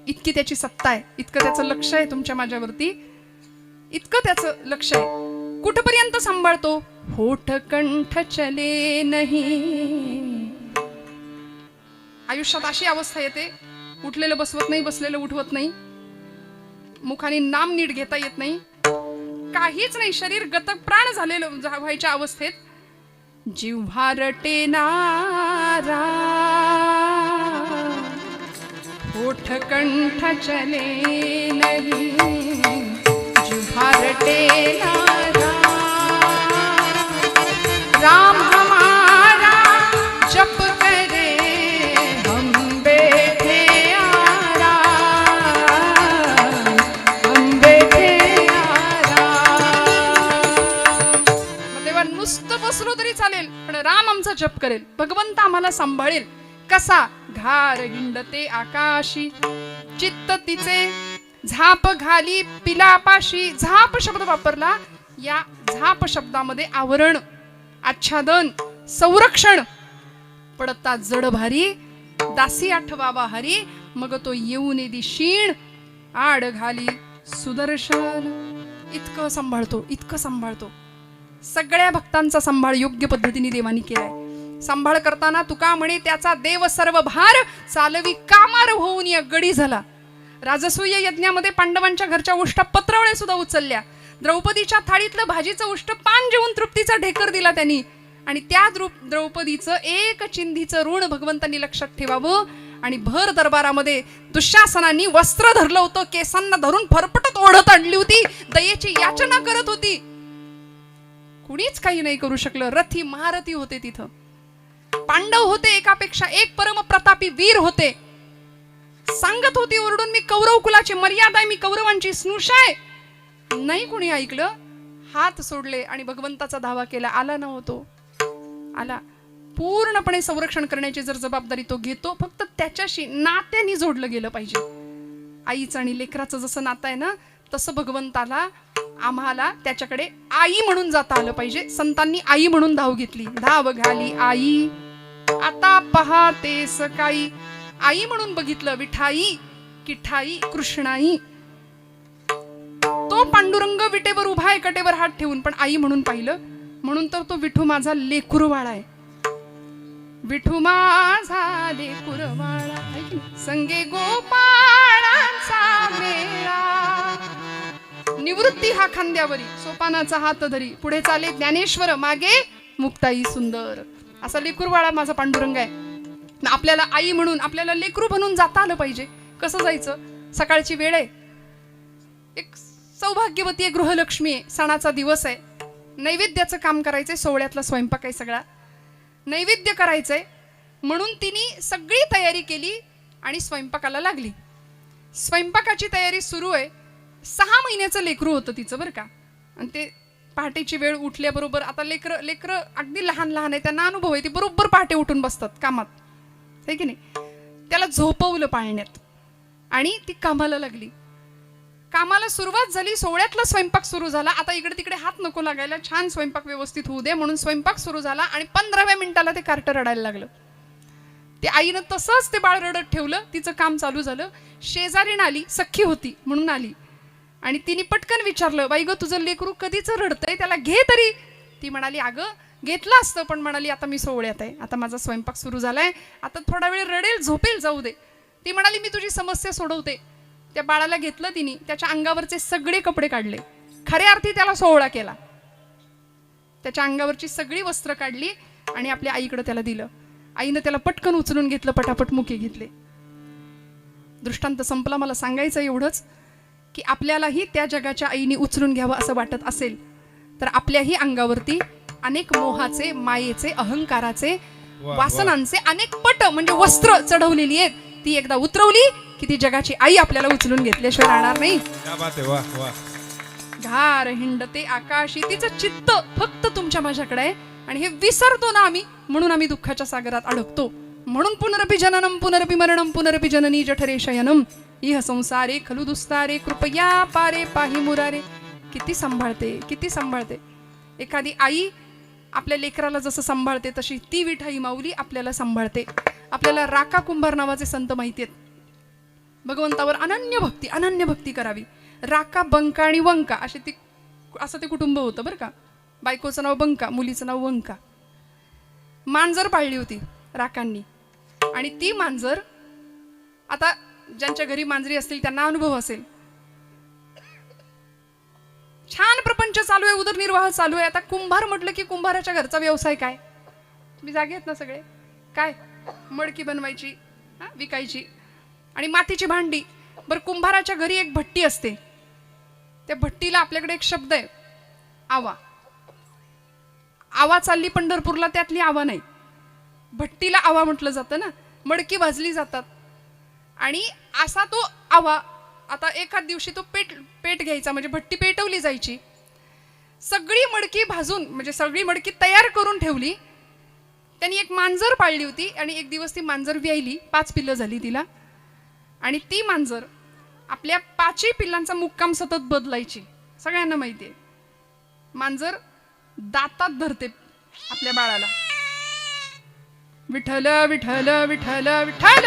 इतकी त्याची सत्ता आहे, इतकं त्याचं लक्ष आहे तुमच्या माझ्यावरती, इतकं त्याचं लक्ष आहे. कुठपर्यंत सांभाळतो? होठ कंठ चले नाही. आयुष्यात अशी अवस्था येते, उठलेलं बसवत नाही, बसलेलं उठवत नाही, मुखाने नाम नीट घेता येत नाही, काहीच नाही, शरीर गतक प्राण झालेलं व्हायच्या अवस्थेत जिव्हा रटे नारा, होठ कंठ चले नहीं, जिव्हा रटे नारा, राम हमारा जप करे हम बैठे आराम, हम बैठे आराम. मग तेव्हा नुसतं बसलो तरी चालेल, पण राम आमचा जप करेल, भगवंत आम्हाला सांभाळेल. कसा? घार हिंडते आकाशी, चित्त तिचे झाप घाली पिलापाशी. झाप शब्द वापरला. या झाप शब्दामध्ये आवरण, आच्छादन, संरक्षण. पडता जड भारी दासी आठवावा हरी, मग तो येऊन दिशीण आड घाली सुदर्शन. इतकं सांभाळतो, इतकं सांभाळतो. सगळ्या भक्तांचा सांभाळ योग्य पद्धतीने देवानी केलाय. सांभाळ करताना तुका म्हणे, त्याचा देव सर्व भार चालवी कामार होऊन या गडी झाला. राजसूय यज्ञामध्ये पांडवांच्या घरच्या उष्टा पत्रवळे सुद्धा उचलल्या. द्रौपदीच्या थाळीतलं भाजीचं उष्ट पान जेवून तृप्तीचा ढेकर दिला त्यांनी. आणि त्या द्रौपदीचं एक चिंधीचं ऋण भगवंतांनी लक्षात ठेवावं. आणि भर दरबारामध्ये दुःशासनाने वस्त्र धरलं होतं, केसांना धरून फरफटत ओढत आणली होती, दयेची याचना करत होती. कुणीच काही नाही करू शकलं. रथी महारथी होते तिथं, पांडव होते, एकापेक्षा एक परम प्रतापी वीर होते. सांगत होती ओरडून, मी कौरव कुलाची मर्यादा आहे, मी कौरवांची स्नुषा आहे. नाही कुणी ऐकलं. हात सोडले आणि भगवंताचा धावा केला. आला नव्हतो, आला. पूर्णपणे संरक्षण करण्याची जर जबाबदारी तो घेतो, फक्त त्याच्याशी नात्याने जोडलं गेलं पाहिजे. आईचं आणि लेकराचं जसं नातं आहे ना, तसं भगवंताला आम्हाला त्याच्याकडे आई म्हणून जाता आलं पाहिजे. संतांनी आई म्हणून धाव घेतली. धाव घाली आई आता पहाते सकाळी. आई म्हणून बघितलं विठाई किठाई कृष्णाई. तो पांडुरंग विटेवर उभा आहे कटेवर हात ठेवून, पण आई म्हणून पाहिलं. म्हणून तर तो विठू माझा लेकुरवाळा आहे. विठू माझा लेकुरवाळा संगे गोपाळांचा मेळा. निवृत्ती हा खांद्यावरी सोपानाचा हात धरी. पुढे चाले ज्ञानेश्वर मागे मुक्ताई सुंदर. असा लेकुरवाळा माझा पांडुरंग आहे. आपल्याला आई म्हणून आपल्याला लेकरू बनून जाता आलं पाहिजे. कसं जायचं? सकाळची वेळ आहे, एक सौभाग्यवती आहे, गृहलक्ष्मी आहे, सणाचा दिवस आहे, नैवेद्याचं काम करायचंय, सोहळ्यातला स्वयंपाक आहे, सगळा नैवेद्य करायचंय. म्हणून तिने सगळी तयारी केली आणि स्वयंपाकाला लागली. स्वयंपाकाची तयारी सुरू आहे. 6 महिन्याचं लेकरू होतं तिचं बरं का. आणि ते पहाटेची वेळ उठल्याबरोबर, आता लेकरं अगदी लहान लहान आहे, त्यांना अनुभव आहे, ती बरोबर पहाटे उठून बसतात कामात, आहे की नाही. त्याला झोपवलं पाळण्यात आणि ती कामाला लागली. कामाला सुरुवात झाली, सोहळ्यातला स्वयंपाक सुरू झाला. आता इकडे तिकडे हात नको लागायला, छान स्वयंपाक व्यवस्थित होऊ दे म्हणून स्वयंपाक सुरू झाला. आणि 15व्या मिनिटाला ते कार्ट रडायला लागलं. ते आईनं तसंच ते बाळ रडत ठेवलं. तिचं काम चालू झालं. शेजारीण आली, सख्खी होती म्हणून आली, आणि तिने पटकन विचारलं, बाई ग तुझं लेकरू कधीच रडतंय, त्याला घे तरी. ती म्हणाली, अगं घेतलं असतं, पण म्हणाली आता मी सोहळ्यात आहे, आता माझा स्वयंपाक सुरू झालाय, आता थोडा वेळ रडेल, झोपेल, जाऊ दे. ती म्हणाली मी तुझी समस्या सोडवते. त्या बाळाला घेतलं तिने, त्याच्या अंगावरचे सगळे कपडे काढले, खऱ्या अर्थी त्याला सोहळा केला. त्याच्या अंगावरची सगळी वस्त्र काढली आणि आपल्या आईकडे त्याला दिलं. आईनं त्याला पटकन उचलून घेतलं, पटापट मुके घेतले. दृष्टांत संपला. मला सांगायचं एवढंच की आपल्यालाही त्या जगाच्या आईने उचलून घ्यावं असं वाटत असेल तर आपल्याही अंगावरती अनेक मोहाचे, मायेचे, अहंकाराचे, वासनांचे अनेक पट म्हणजे वस्त्र चढवलेली आहेत. ती एकदा उतरवली की ती जगाची आई आपल्याला उचलून घेतल्याशिवाय राहणार नाही. घार हिंडते आकाशी. तिचं चित्त फक्त तुमच्या माझ्याकडे आहे आणि हे विसरतो ना आम्ही, म्हणून आम्ही दुःखाच्या सागरात अडकतो. म्हणून पुनरपि जननम पुनरपि मरणम पुनरपि जननी जठरे शयनम इह संसारे खलु दुस्तारे कृपया पारे पाहि मुरारे. किती सांभाळते, किती सांभाळते. एखादी आई आपल्या लेकराला जसं सांभाळते तशी ती विठाई माऊली आपल्याला सांभाळते. आपल्याला राका कुंभार नावाचे संत माहिती आहेत. भगवंतावर अनन्य भक्ती करावी. राका, बंका आणि वंका असं ते कुटुंब होतं बरं का. बायकोचं नाव बंका, मुलीचं नाव वंका. मांजर पाळली होती राकांनी, आणि ती मांजर, आता ज्यांच्या घरी मांजरी असतील त्यांना अनुभव असेल, छान प्रपंच चालू आहे, उदरनिर्वाह चालू आहे. आता कुंभार म्हटलं की कुंभाराच्या घरचा व्यवसाय काय? तुम्ही जागे आहेत ना सगळे? काय? मडकी बनवायची, विकायची, आणि मातीची भांडी. बरं, कुंभाराच्या घरी एक भट्टी असते. त्या भट्टीला आपल्याकडे एक शब्द आहे, आवा. आवा चालली पंढरपूरला, त्यातली आवा नाही. भट्टीला आवा म्हटलं जातं ना. मडकी भाजली जातात आणि असा तो आवा. आता एखाद दिवशी तो पेट घ्यायचा, म्हणजे भट्टी पेटवली जायची. सगळी मडकी भाजून, म्हणजे सगळी मडकी तयार करून ठेवली. त्यांनी एक मांजर पाळली होती आणि एक दिवस ती मांजर व्यायली. 5 पिल्लं झाली तिला. आणि ती मांजर आपल्या 5ही पिल्लांचा मुक्काम सतत बदलायची. सगळ्यांना माहिती आहे. मांजर दातात धरते आपल्या बाळाला. विठ्ठल विठ्ठल विठ्ठल विठ्ठल.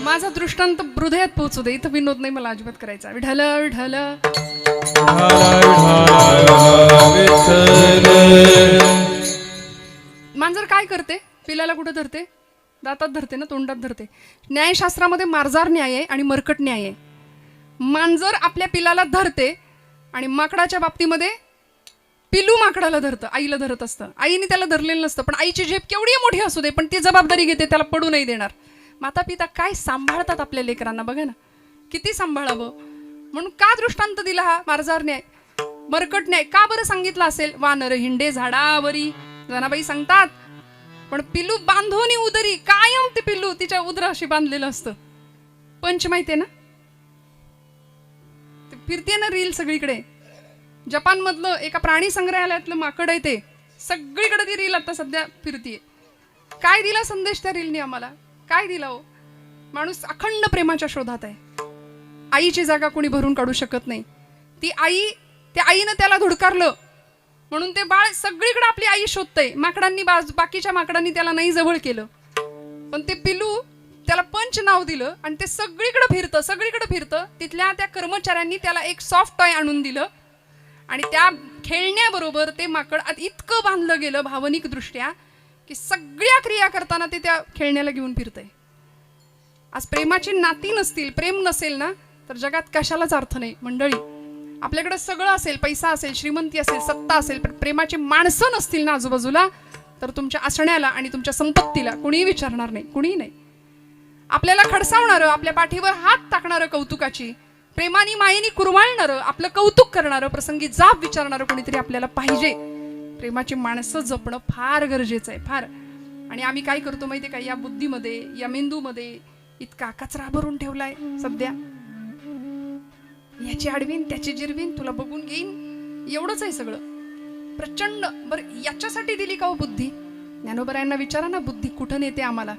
माझा दृष्टांत हृदयात पोहोचू दे. इथं विनोद नाही मला अजिबात करायचा. विठ्ठल विठ्ठल. मांजर काय करते? पिलाला कुठं धरते? दातात धरते ना, तोंडात धरते. न्यायशास्त्रामध्ये मार्जार न्याय आहे आणि मरकट न्याय आहे. मांजर आपल्या पिलाला धरते आणि माकडाच्या बाबतीमध्ये पिलू माकडाला धरतं, आईला धरत असतं. आईने त्याला धरलेलं नसतं, पण आईची झेप केवढी मोठी असू दे पण ती जबाबदारी घेते, त्याला पडू नाही देणार. माता पिता काय सांभाळतात आपल्या लेकरांना, बघा ना किती सांभाळावं. म्हणून का दृष्टांत दिला हा मार्जार न्याय, मरकट न्याय? का बरं सांगितलं असेल? वानर हिंडे झाडावरी, जनाबाई सांगतात. पण पिलू बांधून उदरी, कायम ते पिल्लू तिच्या उदराशी बांधलेलं असतं. पंच माहितीये ना, फिरते ना रील सगळीकडे. जपानमधलं एका प्राणी संग्रहालयातलं माकड आहे ते, सगळीकडे ती रील आता सध्या फिरतीये. काय दिला संदेश त्या रीलने आम्हाला? काय दिला हो? माणूस अखंड प्रेमाच्या शोधात आहे. आईची जागा कोणी भरून काढू शकत नाही. ती आई, त्या आईनं त्याला धुडकारलं म्हणून ते बाळ सगळीकडे आपली आई शोधतंय. माकडांनी बाकीच्या माकडांनी त्याला नाही जवळ केलं, पण ते पिलू त्याला पंच नाव दिलं आणि ते सगळीकडे फिरतं. तिथल्या त्या कर्मचाऱ्यांनी त्याला एक सॉफ्ट टॉय आणून दिलं आणि त्या खेळण्याबरोबर ते माकड इतकं बांधलं गेलं भावनिक दृष्ट्या की सगळ्या क्रिया करताना ते त्या खेळण्याला घेऊन फिरतंय. आज प्रेमाची नाती नसतील, प्रेम नसेल ना, तर जगात कशालाच अर्थ नाही मंडळी. आपल्याकडे सगळं असेल, पैसा असेल, श्रीमंती असेल, सत्ता असेल, पण प्रेमाची माणसं नसतील ना आजूबाजूला, तर तुमच्या असण्याला आणि तुमच्या संपत्तीला कुणीही विचारणार नाही, कुणीही नाही. आपल्याला खडसावणारं, आपल्या पाठीवर हात टाकणारं कौतुकाची, प्रेमानी मायेनी कुरवाळणारं, आपलं कौतुक करणारं, प्रसंगी जाब विचारणारं कोणीतरी आपल्याला पाहिजे. प्रेमाची माणसं जपणं फार गरजेचं आहे, फार. आणि आम्ही काय करतो माहितीये का, या बुद्धीमध्ये, या मेंदूमध्ये इतका कचरा भरून ठेवलाय सध्या. याची आडवीन, त्याची जिरवीन, तुला बघून घेईन, एवढंच आहे सगळं. प्रचंड. बरं, याच्यासाठी दिली का हो बुद्धी? ज्ञानोबरायांना विचारा ना, बुद्धी कुठं नेते आम्हाला?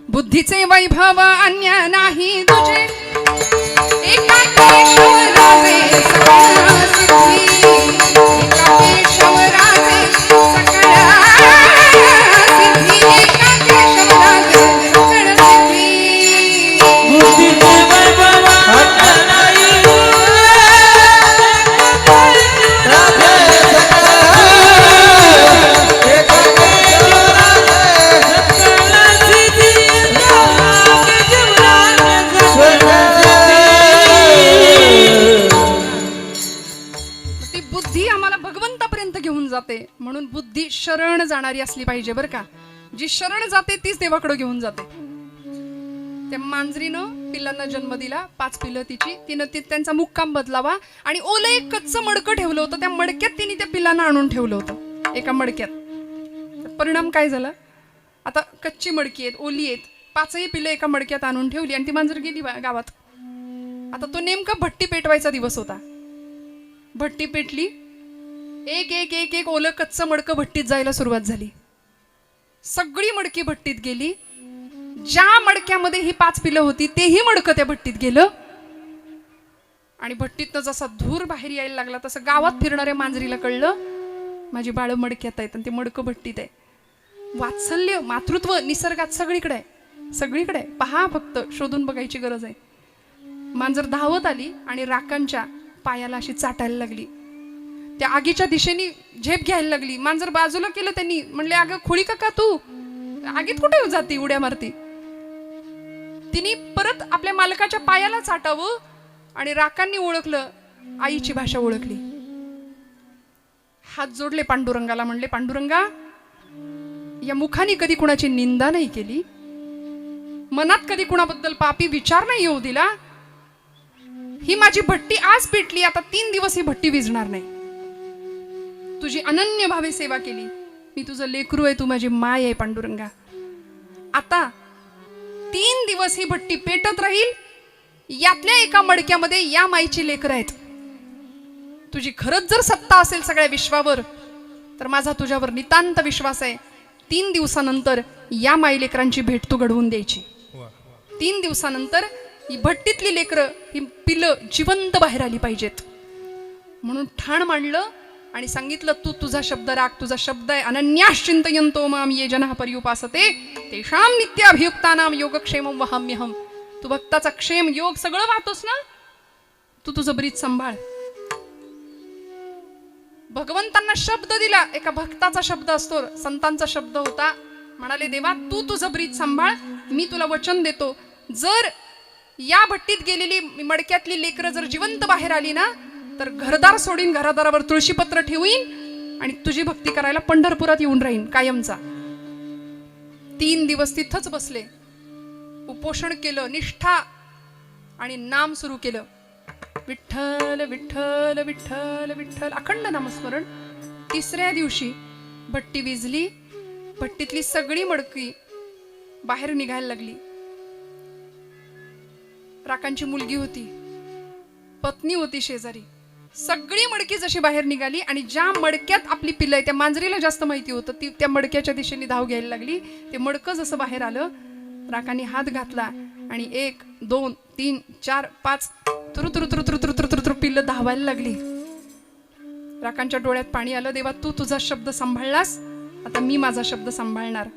बुद्धीचे वैभव अन्य नाही तुझे, एकाकेश्वराचे सकळ सिद्धी, एकाकेश्वराचे सकळ सिद्धी, एकाकेश्वराचे सकळ सिद्धी. बुद्धीचे वैभव अन्य नाही जाते. म्हणून बुद्धी शरण जाणारी असली पाहिजे बरं का. जी शरण जाते तीच देवाकडे घेऊन जाते. त्या मांजरीनं पिल्लांना जन्म दिला, 5 पिल्लं तिची. तिनं त्यांचा मुक्काम बदलावा आणि ओलं एक कच्चं मडकं ठेवलं होतं. त्या मडक्यात तिने त्या पिल्लांना आणून ठेवलं होतं, एका मडक्यात. परिणाम काय झाला? आता कच्ची मडकी आहेत, ओली आहेत, 5ही पिल्लं एका मडक्यात आणून ठेवली आणि ती मांजर गेली गावात. आता तो नेमका भट्टी पेटवायचा दिवस होता. भट्टी पेटली, एक एक एक एक ओलं कच्चं मडकं भट्टीत जायला सुरुवात झाली. सगळी मडकी भट्टीत गेली. ज्या मडक्यामध्ये ही 5 पिलं होती तेही मडकं त्या भट्टीत गेलं. आणि भट्टीतनं जसा धूर बाहेर यायला लागला तसं गावात फिरणाऱ्या मांजरीला कळलं, माझी बाळ मडक्यात आहेत आणि ते मडकं भट्टीत आहे. वात्सल्य, मातृत्व निसर्गात सगळीकडे आहे, सगळीकडे आहे. पहा, फक्त शोधून बघायची गरज आहे. मांजर धावत आली आणि राकांच्या पायाला अशी चाटायला लागली. त्या आगीच्या दिशेने झेप घ्यायला लागली. मांजर बाजूला केलं त्यांनी, म्हणले, अगं खुळी का तू, आगीत कुठे जाती, उड्या मारती. तिने परत आपल्या मालकाच्या पायाला चाटावं आणि राकांनी ओळखलं, आईची भाषा ओळखली. हात जोडले पांडुरंगाला, म्हणले, पांडुरंगा, या मुखाने कधी कुणाची निंदा नाही केली, मनात कधी कुणाबद्दल पापी विचार नाही येऊ दिला. ही माझी भट्टी आज पेटली, आता 3 दिवस ही भट्टी विझणार नाही. तुझी अनन्य भावे सेवा केली, मी तुझं लेकरू आहे, तू माझी माय आहे पांडुरंगा. आता 3 दिवस ही भट्टी पेटत राहील. यातल्या एका मडक्यामध्ये या माईची लेकरं आहेत. तुझी खरंच जर सत्ता असेल सगळ्या विश्वावर, तर माझा तुझ्यावर नितांत विश्वास आहे. 3 दिवसानंतर या माई लेकरांची भेट तू घडवून द्यायची. 3 दिवसानंतर ही भट्टीतली लेकरं, ही पिलं जिवंत बाहेर आली पाहिजेत. म्हणून ठाण मांडलं आणि सांगितलं, तू तुझा शब्द राख, तुझा शब्द आहे, अनन्याश्चिंतयन्तो माम ये जनः पर्युपासते तेषां नित्याभियुक्तानां योगक्षेमं वहाम्यहम्. तू भक्ताचा क्षेम, योग सगळं वाहतोस ना, तू तुझं ब्रीद सांभाळ. भगवंतांना शब्द दिला, एका भक्ताचा शब्द असतो, संतांचा शब्द होता. म्हणाले, देवा, तू तुझं ब्रीद सांभाळ, मी तुला वचन देतो, जर या भट्टीत गेलेली मडक्यातली लेकरं जर जिवंत बाहेर आली ना, तर घरदार सोडीन, घरादारावर तुळशीपत्र ठेवीन आणि तुझी भक्ती करायला पंढरपुरात येऊन राहीन कायमचा. 3 दिवस तिथंच बसले, उपोषण केलं, निष्ठा आणि नाम सुरू केलं. विठ्ठल विठ्ठल विठ्ठल विठ्ठल, अखंड नामस्मरण. 3ऱ्या दिवशी भट्टी विझली. भट्टीतली सगळी मडकी बाहेर निघायला लागली. राकांची मुलगी होती, पत्नी होती शेजारी. सगळी मडकी जशी बाहेर निघाली आणि ज्या मडक्यात आपली पिल्लं आहे त्या मांजरीला जास्त माहिती होतं, ती त्या मडक्याच्या दिशेने धाव घ्यायला लागली. ते मडकं जसं बाहेर आलं, राखाने हात घातला आणि 1 2 3 4 5 तुरु तुरु तुरु तुरु तुरु तुरु तुरु तुरु पिल्लं धावायला लागली. राखांच्या डोळ्यात पाणी आलं. देवा, तू तुझा शब्द सांभाळलास, आता मी माझा शब्द सांभाळणार.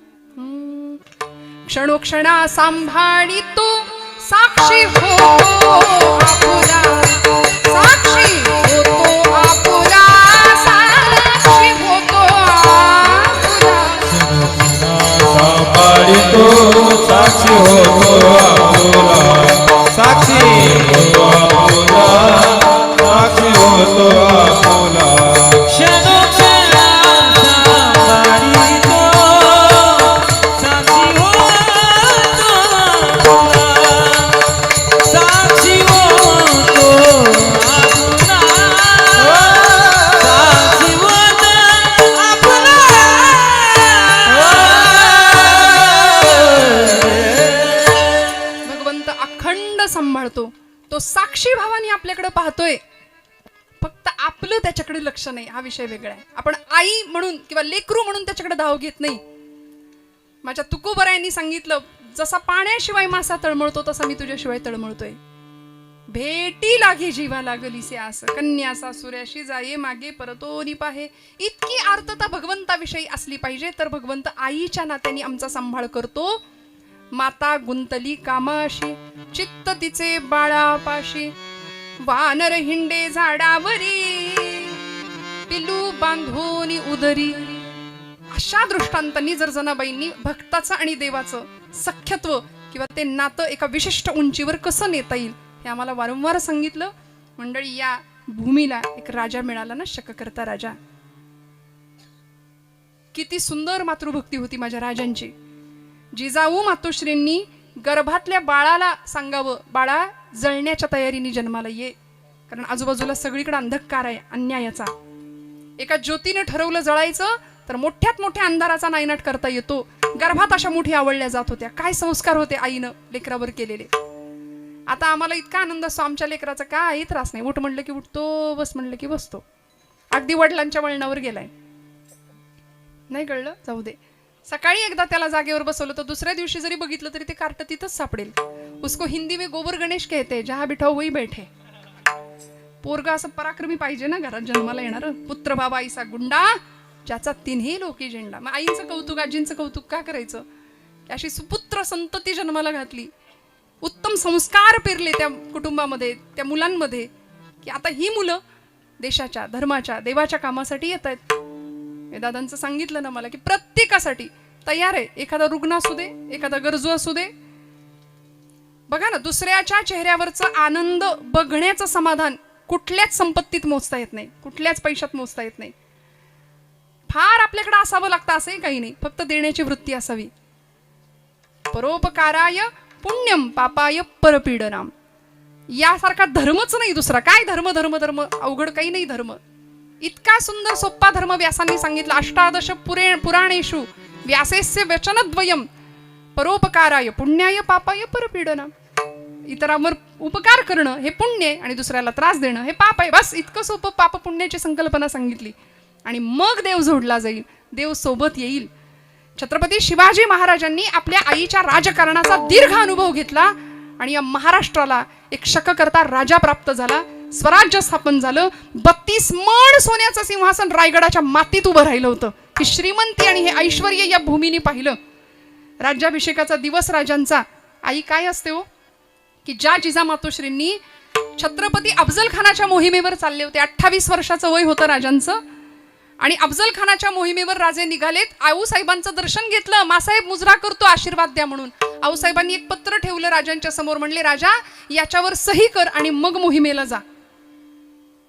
क्षणोक्षणा सांभाळी तू साक्षी होतो आपुला, साक्षी होतो आपुला, साक्षी होतो आपुला. सांभाळी तो साक्षी होतो आपुला, साक्षी होतो आपुला, साक्षी होतो आपुला. क्षणोक्षणा सांभाळी तो साक्षी होतो आपुला, साक्षी होतो आपुला, साक्षी होतो आपुला. भगवंत अखंड सांभाळतो. तो साक्षी भावाने आपल्याकडे पाहतोय, फक्त आपलं त्याच्याकडे लक्ष नाही. हा विषय वेगळा आहे. आपण आई म्हणून किंवा लेकरू म्हणून त्याच्याकडे धाव घेत नाही. माझ्या तुकोबरायांनी सांगितलं, जसा पाण्याशिवाय मासा तळमळतो तसा मी तुझ्याशिवाय तळमळतोय. भेटी लागे जीवा लागलीसे आस, कन्यासा सूर्याशी जाये मागे परतोनी पाहे. इतकी आर्तता भगवंताविषयी असली पाहिजे, तर भगवंत आईच्या नात्याने आमचा सांभाळ करतो. माता गुंतली कामाशी, चित्त तिचे बाळापाशी, वानर हिंडे झाडावरी, पिलू बांधोनी उदरी. अशा दृष्टांतांनी जर जनाबाईंनी भक्ताचं आणि देवाचं सख्यत्व किंवा ते नातं एका विशिष्ट उंचीवर कसं नेता येईल हे आम्हाला वारंवार सांगितलं. मंडळी, या भूमीला एक राजा मिळाला ना, शककर्ता राजा. किती सुंदर मातृभक्ती होती माझ्या राजांची. जिजाऊ मातोश्रींनी गर्भातल्या बाळाला सांगावं, बाळा जळण्याच्या तयारीने जन्माला ये, कारण आजूबाजूला सगळीकडे अंधकार आहे अन्यायाचा. एका ज्योतीने ठरवलं जळायचं तर मोठ्यात मोठ्या अंधाराचा नायनाट करता येतो. गर्भात अशा मोठी आवडल्या जात होत्या. काय संस्कार होते आईनं लेकरावर केलेले. आता आम्हाला इतका आनंद असतो, आमच्या लेकराचा काही त्रास नाही. उठ म्हणलं की उठतो, बस म्हणलं की बसतो. अगदी वडिलांच्या वळणावर गेलाय. नाही कळलं, जाऊ दे. सकाळी एकदा त्याला जागेवर बसवलं तर दुसऱ्या दिवशी जरी बघितलं तरी ते कार्ट तिथंच सापडेल. उसको हिंदी में गोबर गणेश कहते, जहां बिठाओ वही बैठे. पोरगा असं पराक्रमी पाहिजे ना घरात जन्माला येणार. पुत्र बाबा आईसा गुंडा, ज्याचा तिन्ही लोकी झेंडा. मग आईंचं कौतुक, आजींचं कौतुक का करायचं? अशी सुपुत्र संतती जन्माला घातली, उत्तम संस्कार पेरले त्या कुटुंबामध्ये, त्या मुलांमध्ये, की आता ही मुलं देशाच्या, धर्माच्या, देवाच्या कामासाठी येत आहेत. दादांचं सांगितलं ना मला, की प्रत्येकासाठी तयार आहे. एखादा रुग्ण असू दे, एखादा गरजू असू दे. बघा ना, दुसऱ्याच्या चेहऱ्यावरचं आनंद बघण्याचं समाधान कुठल्याच संपत्तीत मोजता येत नाही, कुठल्याच पैशात मोजता येत नाही. फार आपल्याकडे असावं लागतं असंही काही नाही, फक्त देण्याची वृत्ती असावी. परोपकाराय पुण्यम पापाय परपीडनाम. यासारखा धर्मच नाही दुसरा. काय धर्म धर्म धर्म, अवघड काही नाही धर्म. इतका सुंदर सोप्पा धर्म व्यासांनी सांगितला. 18 पुराणेषु व्यासेस्य वचनद्वयम परोपकाराय पुण्याय पापाय परपीडनाम. इतरांवर उपकार करणं हे पुण्य आहे आणि दुसऱ्याला त्रास देणं हे पाप आहे. बस इतकं सोपं पाप पुण्याची संकल्पना सांगितली आणि मग देव जोडला जाईल, देव सोबत येईल. छत्रपती शिवाजी महाराजांनी आपल्या आईच्या राजकारणाचा दीर्घ अनुभव घेतला आणि या महाराष्ट्राला एक शककर्ता राजा प्राप्त झाला. स्वराज्य स्थापन झालं. 32 मण सोन्याचं सिंहासन रायगडाच्या मातीत उभं राहिलं होतं. ही श्रीमंती आणि हे ऐश्वर या भूमीने पाहिलं. राज्याभिषेकाचा दिवस राजांचा. आई काय असते हो, की ज्या जिजामातोश्रींनी छत्रपती अफजल खानाच्या मोहिमेवर चालले होते. 28 वर्षाचं वय होतं राजांचं आणि अफजल खानाच्या मोहिमेवर राजे निघालेत. आऊसाहेबांचं दर्शन घेतलं. मासाहेब मुजरा करतो, आशीर्वाद द्या म्हणून. आऊसाहेबांनी एक पत्र ठेवलं राजांच्या समोर. म्हणले, राजा याच्यावर सही कर आणि मग मोहिमेला जा.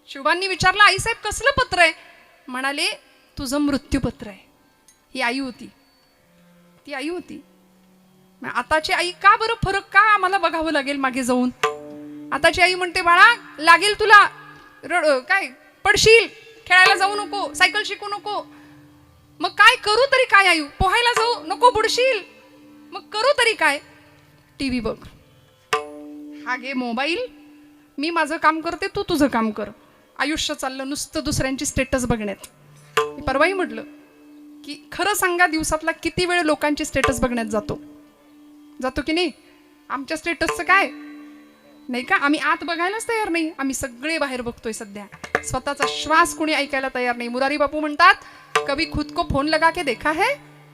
शिवबांनी विचारलं, आईसाहेब कसलं पत्र आहे? म्हणाले, तुझं मृत्यूपत्र आहे. ही आई होती, ती आई होती. आताची आई का बरं फरक का आम्हाला बघावं लागेल मागे जाऊन? आताची आई म्हणते, बाळा लागेल तुला काय पडशील, खेळायला जाऊ नको, सायकल शिकू नको. मग काय करू तरी काय आई? पोहायला जाऊ नको, बुडशील. मग करू तरी काय? टीव्ही बघ, हा घे मोबाईल, मी माझं काम करते, तू तुझं काम कर. आयुष्य चाललं नुसतं दुसऱ्यांची स्टेटस बघण्यात. मी परवाही म्हटलं की खरं सांगा, दिवसातला किती वेळ लोकांची स्टेटस बघण्यात जातो की नाही? आमच्या स्टेटसचं काय नाही का, आम्ही आत बघायलाच तयार नाही, आम्ही सगळे बाहेर बघतोय सध्या. स्वतःचा श्वास कोणी ऐकायला तयार नाही. मुरारी बापू म्हणतात, कभी खुद को फोन लगा के देखा है,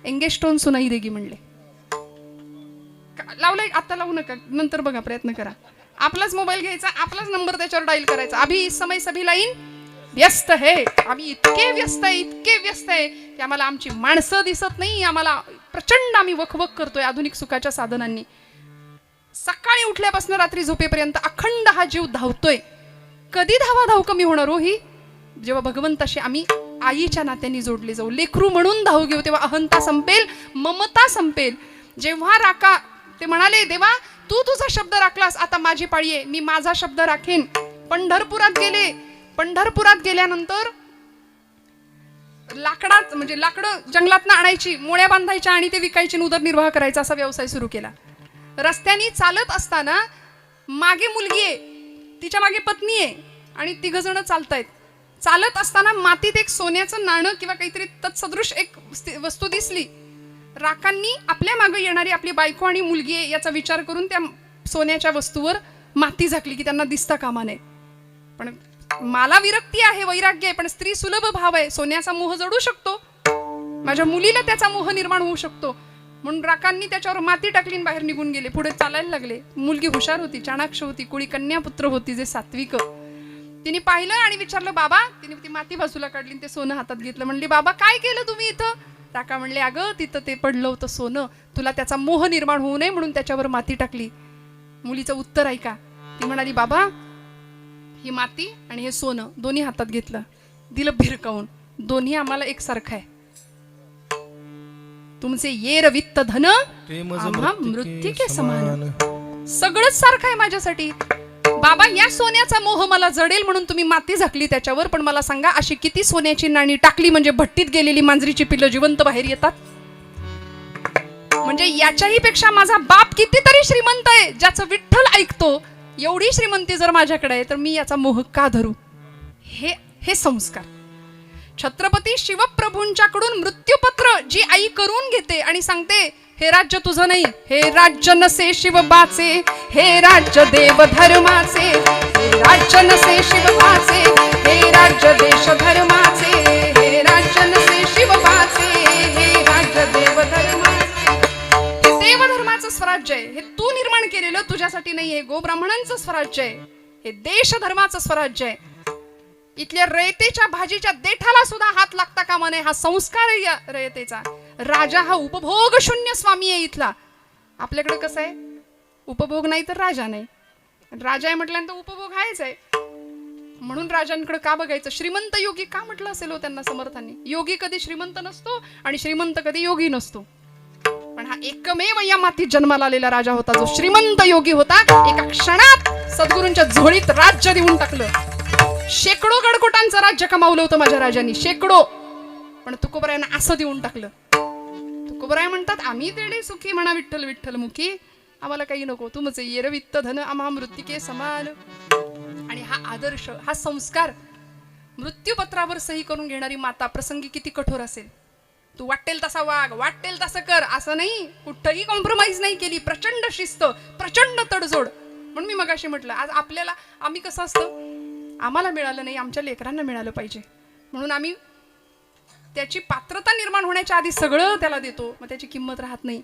एंगेज टोन सुनाई देगी म्हणले. लावलंय आता, लावू नका, नंतर बघा, प्रयत्न करा. आपलाच मोबाईल घ्यायचा, आपलाच नंबर त्याच्यावर डायल करायचा. अभी इस समय सभी लाईन व्यस्त है. आम्ही इतके व्यस्त आहे की आम्हाला आमची माणसं दिसत नाही. आम्हाला प्रचंड आम्ही वखवख करतोय आधुनिक सुखाच्या साधनांनी. सकाळी उठल्यापासून रात्री झोपेपर्यंत अखंड हा जीव धावतोय. कधी धाव कमी होणार हो ही? जेव्हा भगवंताशी आम्ही आईच्या नात्याने जोडले जाऊ, लेकरू म्हणून धाव घेऊ, तेव्हा अहंता संपेल, ममता संपेल. जेव्हा राका, ते म्हणाले, देवा तू तुझा शब्द राखलास, आता माझी पाळी आहे, मी माझा शब्द राखेन. पंढरपुरात गेले. पंढरपुरात गेल्यानंतर लाकडं जंगलातनं आणायची, मोळ्या बांधायच्या आणि ते विकायची, उदरनिर्वाह करायचा, असा व्यवसाय सुरू केला. रस्त्याने चालत असताना मागे मुलगी आहे, तिच्या मागे पत्नी आहे आणि तिघ जण चालतायत. चालत असताना मातीत एक सोन्याचं नाणं किंवा काहीतरी तत्सदृश एक वस्तू दिसली. राकांनी आपल्या मागे येणारी आपली बायको आणि मुलगी आहे याचा विचार करून त्या सोन्याच्या वस्तूवर माती झाकली की त्यांना दिसता कामा नये. पण मला विरक्ती आहे, वैराग्य आहे, पण स्त्री सुलभ भाव आहे, सोन्याचा मोह जडू शकतो, माझ्या मुलीला त्याचा मोह निर्माण होऊ शकतो. म्हणून राकांनी त्याच्यावर माती टाकली आणि बाहेर निघून गेले. पुढे चालायला लागले. मुलगी हुशार होती, चाणाक्ष होती, कुळी कन्यापुत्र होती, जे सात्विक. तिने पाहिलं आणि विचारलं, बाबा. तिने ती माती बाजूला काढली, ते सोनं हातात घेतलं. म्हणली, बाबा काय केलं तुम्ही इथं? राका म्हणले, अगं तिथं ते पडलं होतं सोनं, तुला त्याचा मोह निर्माण होऊ नये म्हणून त्याच्यावर माती टाकली. मुलीचं उत्तर ऐका. ती म्हणाली, बाबा ही माती आणि हे सोनं दोन्ही हातात घेतलं, दिलं भिरकावून, दोन्ही आम्हाला एकसारखं आहे. तुमचे येर वित्त धन आम्हा मृत्तिके समान. सगळंच सारखं आहे माझ्यासाठी. बाबा या सोन्याचा मोह मला जडेल म्हणून तुम्ही माती झाकली त्याच्यावर, पण मला सांगा, अशी किती सोन्याची नाणी टाकली म्हणजे भट्टीत गेलेली मांजरीची पिल्लं जिवंत बाहेर येतात? म्हणजे याच्याही पेक्षा माझा बाप कितीतरी श्रीमंत आहे, ज्याचं विठ्ठल ऐकतो. एवढी श्रीमंती जर माझ्याकडे आहे तर मी याचा मोह का धरू? हे संस्कार. छत्रपती शिवप्रभूंच्याकडून मृत्यूपत्र जी आई करून घेते आणि सांगते, हे राज्य तुझं नाही, हे राज्य नसे शिवबाचे, हे राज्य देव धर्माचे, हे राज्य नसे शिवबाचे, हे राज्य देश धर्माचे, हे राज्य नसे शिवबाचे, हे राज्य देव धर्माचे. हे देव धर्माचं स्वराज्य आहे, हे तू निर्माण केलेलं, तुझ्यासाठी नाही. हे गोब्राह्मणांचं स्वराज्य आहे, हे देश धर्माचं स्वराज्य आहे. इथल्या रयतेच्या भाजीच्या देठाला सुद्धा हात लागता कामा नये. हा संस्कार आहे या रयतेचा. राजा हा उपभोग शून्य स्वामी आहे इथला. आपल्याकडे कसं आहे, उपभोग नाही तर राजा नाही. राजा आहे म्हटल्यानंतर उपभोग आहेच आहे. म्हणून राजांकडे का बघायचं? श्रीमंत योगी का म्हटलं असेल हो त्यांना समर्थांनी? योगी कधी श्रीमंत नसतो आणि श्रीमंत कधी योगी नसतो. पण हा एकमेव या मातीत जन्माला आलेला राजा होता, जो श्रीमंत योगी होता. एका क्षणात सद्गुरूंच्या झोळीत राज्य देऊन टाकलं. शेकडो गडकोटांचं राज्य कमावलं होतं माझ्या राजांनी, शेकडो. पण तुकोबरायांना असं देऊन टाकलं. तुकोबराय म्हणतात, आम्ही तेडे सुखी म्हणा विठ्ठल विठ्ठल मुखी, आम्हाला काही नको, तुमचे येरवित्त धन आम्हा मृत्तिके समान. आणि हा आदर्श, हा संस्कार, मृत्यूपत्रावर सही करून घेणारी माता प्रसंगी किती कठोर असेल. तू वाटेल तसा वाग, वाटेल तसं कर, असं नाही. कुठंही कॉम्प्रोमाइज नाही केली. प्रचंड शिस्त, प्रचंड तडजोड. म्हणून मी मगाशी म्हटलं, आज आपल्याला, आम्ही कसं असतं, आम्हाला मिळालं नाही, आमच्या लेकरांना मिळालं पाहिजे म्हणून आम्ही त्याची पात्रता निर्माण होण्याच्या आधी सगळं त्याला देतो, मग त्याची किंमत राहत नाही.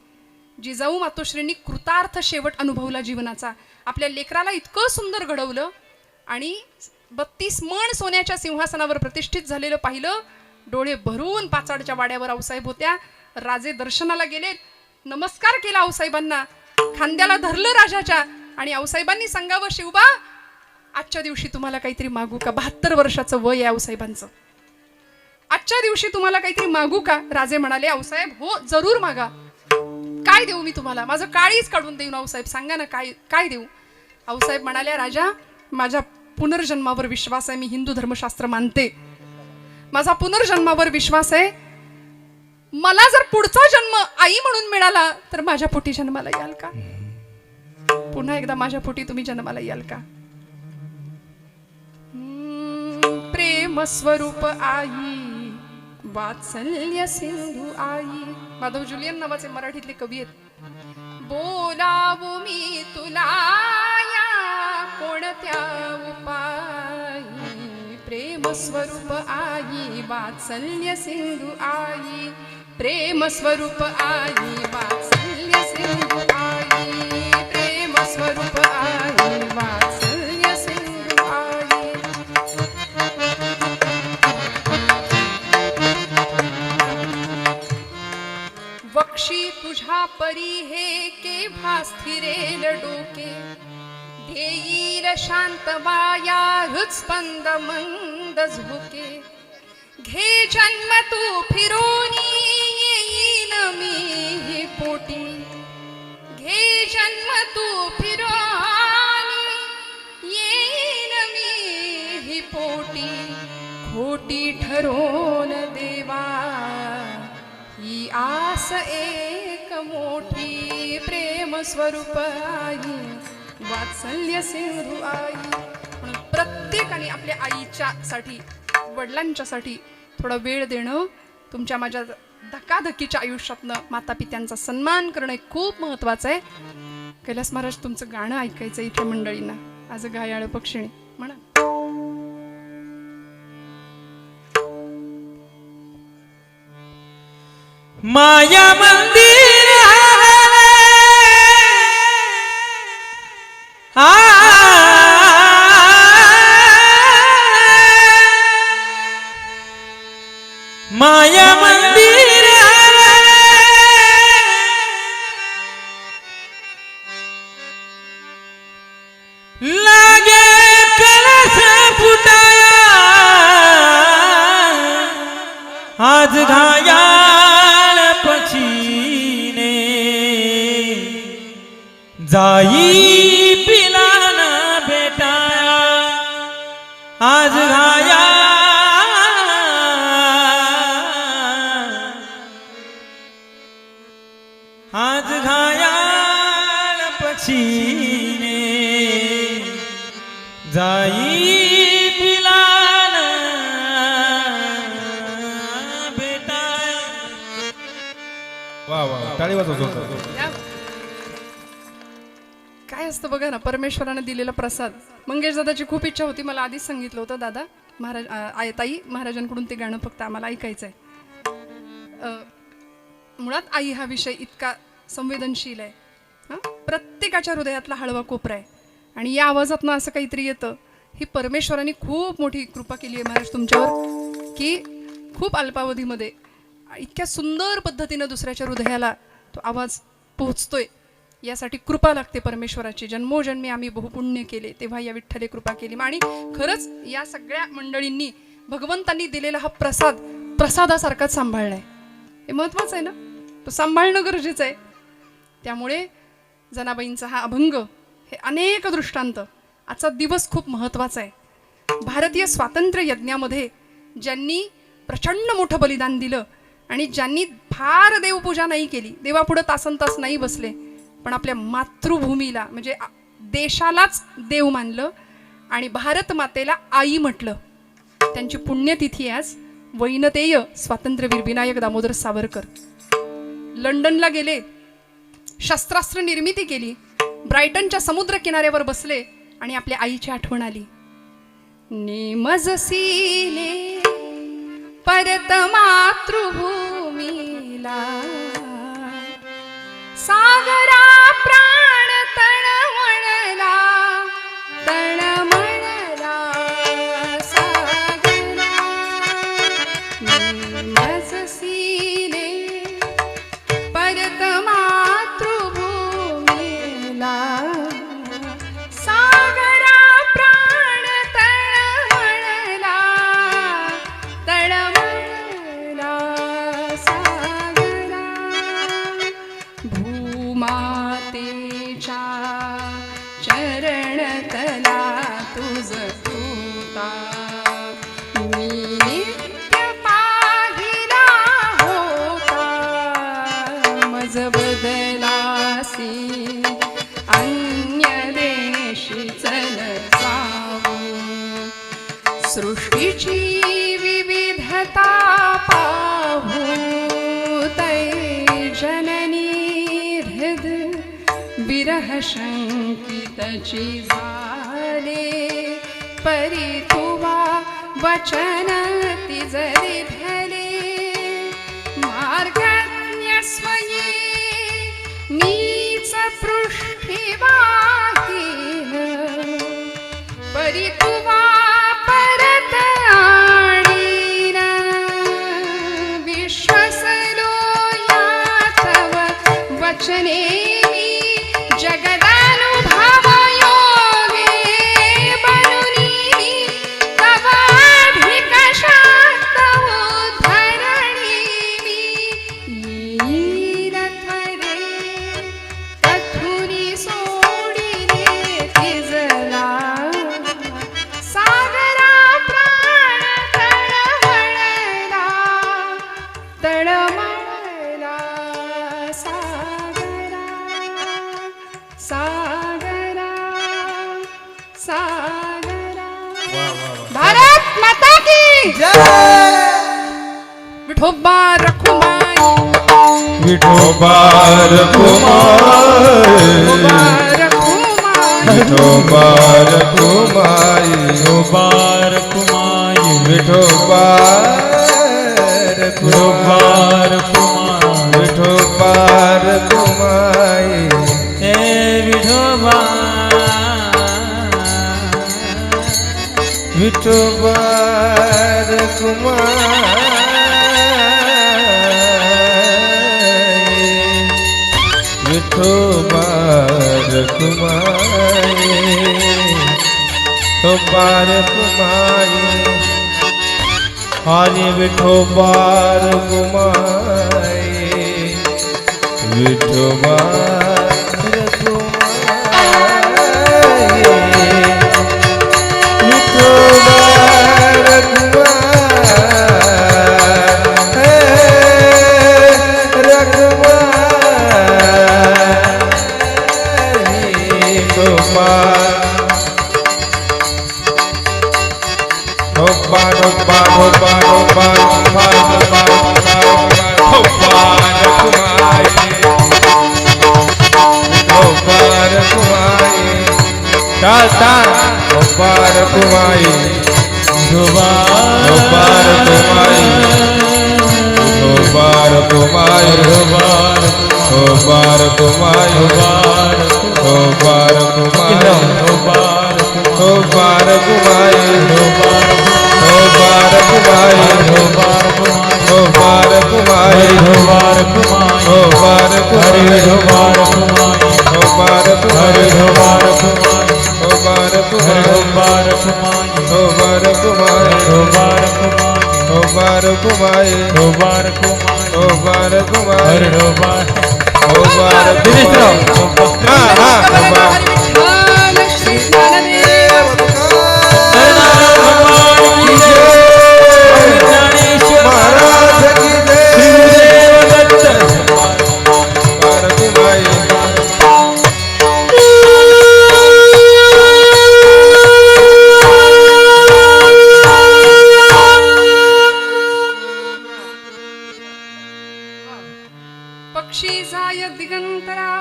जिजाऊ मातोश्रींनी कृतार्थ शेवट अनुभवला जीवनाचा. आपल्या लेकराला इतकं सुंदर घडवलं आणि 32 मण सोन्याच्या सिंहासनावर प्रतिष्ठित झालेलं पाहिलं. डोळे भरून पाचाडच्या वाड्यावर आऊसाहेब होत्या. राजे दर्शनाला गेले, नमस्कार केला आऊसाहेबांना, खांद्याला धरलं राजाच्या आणि आऊसाहेबांनी सांगावं, शिवबा आजच्या दिवशी तुम्हाला काहीतरी मागू का? 72 वर्षाचं वय आहे आऊसाहेबांचं. आजच्या दिवशी तुम्हाला काहीतरी मागू का? राजे म्हणाले, आऊसाहेब हो जरूर मागा. काय देऊ मी तुम्हाला? माझं काळीच काढून देऊ आऊसाहेब, सांगा ना काय देऊ? आऊसाहेब म्हणाले, राजा माझ्या पुनर्जन्मावर विश्वास आहे, मी हिंदू धर्मशास्त्र मानते, माझा पुनर्जन्मावर विश्वास आहे. मला जर पुढचा जन्म आई म्हणून मिळाला तर माझ्या पोटी जन्माला याल का? पुन्हा एकदा माझ्या पोटी तुम्ही जन्माला याल का? प्रेम स्वरूप आई वात्सल्य सिंधू आई. माधव जुलियन नावाचे मराठीतले कवी आहेत. बोलावू मी तुला या कोणत्या उपायी प्रेम स्वरूप आई वात्सल्य सिंधू आई. प्रेम स्वरूप आई वात्सल्य सिंधू आई. प्रेम स्वरूप आई वात्सल्य सिंधू आई. वक्षी तुझ्या परी हे केव्हा स्थिरेल डोके. देईल शांत वाया हृत्स्पंद मंद झोके. घे जन्म तू फिरोनी येईन मी पोटी. घे जन्म तू फिरोनी येईन मी पोटी. खोटी ठरोन देवा ही आस एक मोठी. प्रेम स्वरूप आई वात्सल्य सिंधू आई. म्हणून प्रत्येकाने आपल्या आईच्या साठी वडिलांच्या साठी थोडा वेळ देणं, तुमच्या माझ्या धकाधकीच्या आयुष्यातनं माता पित्यांचा सन्मान करणं खूप महत्वाचं आहे. कैलास महाराज तुमचं गाणं ऐकायचं इथे मंडळींना. आज गायाळ पक्षिणी म्हणा. माया मंदिर माया मंदिर लागे कलश फुटाया आज घायाळ पक्षीने जाई पिलाना बेटाया आज घाया आज घायाळ पक्षीने जाई पिलाना बेटाया. वा वा टाळी वाजव. काय असतं बघा ना, परमेश्वराने दिलेला प्रसाद. मंगेश दादाची खूप इच्छा होती, मला आधीच सांगितलं होतं दादा महाराज ताई महाराजांकडून ते गाणं फक्त आम्हाला ऐकायचं आहे. मुळात आई हा विषय इतका संवेदनशील आहे. प्रत्येकाच्या हृदयातला हळवा कोपरा आहे आणि या आवाजातनं असं काहीतरी येतं. ही परमेश्वराने खूप मोठी कृपा केली आहे महाराज तुमच्यावर, की खूप अल्पावधीमध्ये इतक्या सुंदर पद्धतीनं दुसऱ्याच्या हृदयाला तो आवाज पोहोचतोय. यासाठी कृपा लागते परमेश्वराची. जन्मोजन्मी आम्ही बहुपुण्य केले तेव्हा या विठ्ठले कृपा केली. आणि खरंच या सगळ्या मंडळींनी भगवंतांनी दिलेला हा प्रसाद प्रसादासारखाच सांभाळलाय. हे महत्वाचं आहे ना, तो सांभाळणं गरजेचं आहे. त्यामुळे जनाबाईंचा हा अभंग, हे अनेक दृष्टांत. आजचा दिवस खूप महत्वाचा आहे. भारतीय स्वातंत्र्य यज्ञामध्ये ज्यांनी प्रचंड मोठं बलिदान दिलं आणि ज्यांनी फार देवपूजा नाही केली, देवापुढं तासनतास नाही बसले, पण आपल्या मातृभूमीला म्हणजे देशालाच देव मानलं आणि भारत मातेला आई म्हटलं, त्यांची पुण्यतिथी आज. वैनतेय स्वातंत्र्यवीर विनायक दामोदर सावरकर लंडनला गेले, शस्त्रास्त्र निर्मिती केली, ब्रायटनच्या समुद्र किनाऱ्यावर बसले आणि आपल्या आईची आठवण आली. नेमजसीने परत मातृभूमीला सागरा प्राण तळमळला तळमळला सागरा. नेमजसीने परत मातृभूमीला सागरा प्राण तळमळला तळमळला सागरा. भूमातेच्या चरणतला तुझ तूता मी नित्य पाहिला होता. मज बदलासी अन्य देशी चल जाऊ. सृष्टीची विरह शंकितची झाले परी तुवा वचन तिजरी धले मार्गज्ञस्वयी नीच पृष्ठी वाहीन परी तुवा परत आणीन विश्वसलो या तव वचने जगदानुभव योगे बनुनी तवाधिक शाक्त उद्धरणी येईन त्वरे तथुनी सोडिले तिजला सागरा प्राण तळमळला तळमळला सागरा सागरा सागरा भारत माता की विठोबा रखुमाई विठोबा रखुमाई रखुमाई विठोबा रखुमाई बार कुमाई विठोबा बार कुमाई विठोबा रखुमाई ए विठोबा विठोबा रखुमाई विठोबा रखुमाई विठोबा रखुमाई हरे विठोबा रखुमाई विठोबा रखुमाई विठोबा कुमाई बार कुमाई बार कुमाई बार कुमाई बार कुमाई बार कुमाई बार कुमाई बार कुमाई बार पक्षी जाय दिगंतरा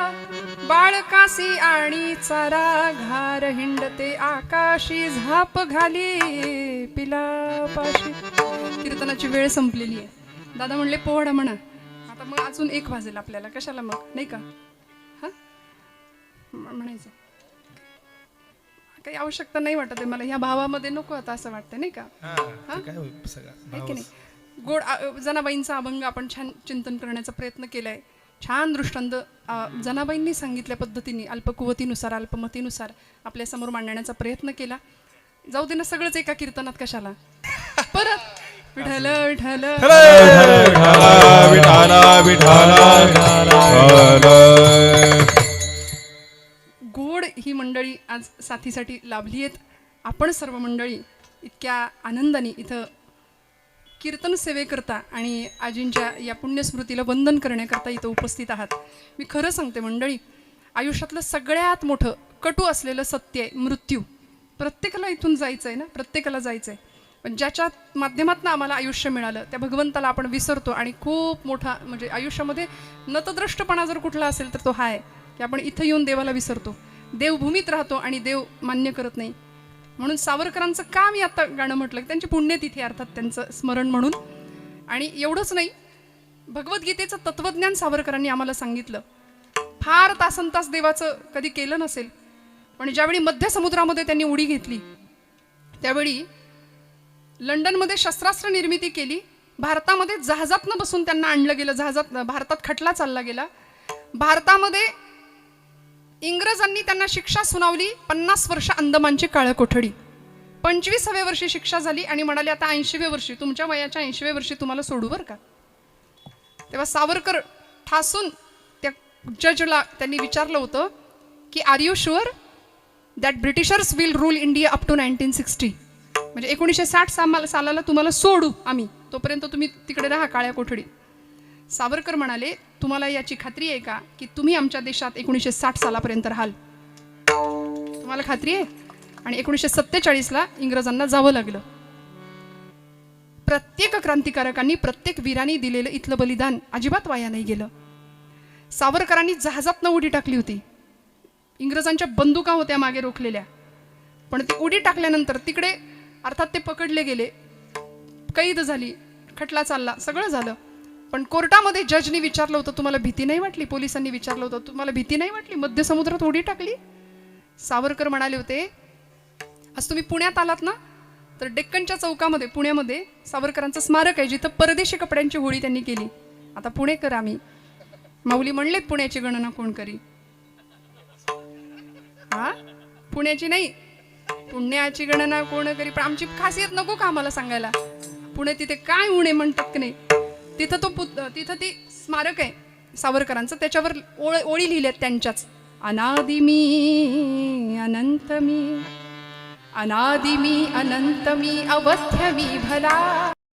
बाळकासी आणि चारा घार हिंडते आकाशी झाप घाली पिलापाशी. कीर्तनाची वेळ संपलेली आहे. दादा म्हणले पोहडा म्हणा. आता मग अजून 1 वाजेल आपल्याला. कशाला मग नाही का हा म्हणायचं काही आवश्यकता नाही वाटत आहे मला ह्या भावामध्ये. नको आता असं वाटतं नाही का. आहे की नाही. गोड जनाबाईंचा अभंग आपण छान चिंतन करण्याचा प्रयत्न केलाय. छान दृष्टांत जनाबाईंनी सांगितल्या पद्धतीने अल्पकुवतीनुसार अल्पमतीनुसार आपल्या समोर मांडण्याचा प्रयत्न केला. जाऊ दे ना सगळंच एका कीर्तनात कशाला. परत विठ्ठल विठ्ठल गोड ही मंडळी आज साथीसाठी लाभली आहेत. आपण सर्व मंडळी इतक्या आनंदाने इथं कीर्तन सेवेकरता आणि आजींच्या या पुण्यस्मृतीला वंदन करण्याकरता इथं उपस्थित आहात. मी खरं सांगते मंडळी, आयुष्यातलं सगळ्यात मोठं कटू असलेलं सत्य आहे मृत्यू. प्रत्येकाला इथून जायचं आहे ना, प्रत्येकाला जायचं आहे. पण ज्याच्या माध्यमातून आम्हाला आयुष्य मिळालं त्या भगवंताला आपण विसरतो आणि खूप मोठा म्हणजे आयुष्यामध्ये नतद्रष्टपणा जर कुठला असेल तर तो हा आहे. की आपण इथं येऊन देवाला विसरतो, देवभूमीत राहतो आणि देव मान्य करत नाही. म्हणून सावरकरांचं का मी आता गाणं म्हटलं, त्यांची पुण्यतिथी अर्थात त्यांचं स्मरण म्हणून. आणि एवढंच नाही, भगवद्गीतेचं तत्वज्ञान सावरकरांनी आम्हाला सांगितलं. फार तासनतास देवाचं कधी केलं नसेल, पण ज्यावेळी मध्य समुद्रामध्ये त्यांनी उडी घेतली त्यावेळी लंडनमध्ये शस्त्रास्त्र निर्मिती केली, भारतामध्ये जहाजातनं बसून त्यांना आणलं गेलं, भारतात खटला चालला गेला. भारतामध्ये इंग्रजांनी त्यांना शिक्षा सुनावली 50 वर्ष अंदमानची काळ्या कोठडी. 25व्या वर्षी शिक्षा झाली आणि म्हणाले आता 80व्या वर्षी, तुमच्या वयाच्या 80व्या वर्षी तुम्हाला सोडू बरं का. तेव्हा सावरकर ठासून त्या जजला त्यांनी विचारलं होतं की are you sure that Britishers will rule India up to 1960, म्हणजे 1960 सालाला तुम्हाला सोडू आम्ही, तोपर्यंत तुम्ही तिकडे राहा काळ्या कोठडीत. सावरकर म्हणाले तुम्हाला याची खात्री आहे का की तुम्ही आमच्या देशात 1960 सालापर्यंत राहाल, तुम्हाला खात्री आहे? आणि 1947ला इंग्रजांना जावं लागलं. प्रत्येक क्रांतिकारकांनी, प्रत्येक वीरांनी दिलेलं इथलं बलिदान अजिबात वाया नाही गेलं. सावरकरांनी जहाजातनं उडी टाकली होती, इंग्रजांच्या बंदुका होत्या मागे रोखलेल्या, पण ती उडी टाकल्यानंतर तिकडे अर्थात ते पकडले गेले, कैद झाली, खटला चालला, सगळं झालं. पण कोर्टामध्ये जजनी विचारलं होतं तुम्हाला भीती नाही वाटली, पोलिसांनी विचारलं होतं तुम्हाला भीती नाही वाटली, मध्य समुद्रात उडी टाकली? सावरकर म्हणाले होते आज तुम्ही पुण्यात आलात ना, तर डेक्कनच्या चौकामध्ये पुण्यामध्ये सावरकरांचं स्मारक आहे जिथं परदेशी कपड्यांची होळी त्यांनी केली. आता पुणेकर आम्ही, माऊली म्हणलेत पुण्याची गणना कोण करी. हा, पुण्याची नाही, पुण्याची गणना कोण करी, पण आमची खासियत नको का आम्हाला सांगायला. पुणे तिथे काय उणे म्हणतात की नाही, तिथं ती स्मारक आहे सावरकरांचं, त्याच्यावर ओळी लिहिल्यात त्यांच्याच. अनादि मी अनंत मी, अनादि मी अनंत मी, अवध्य मी भला.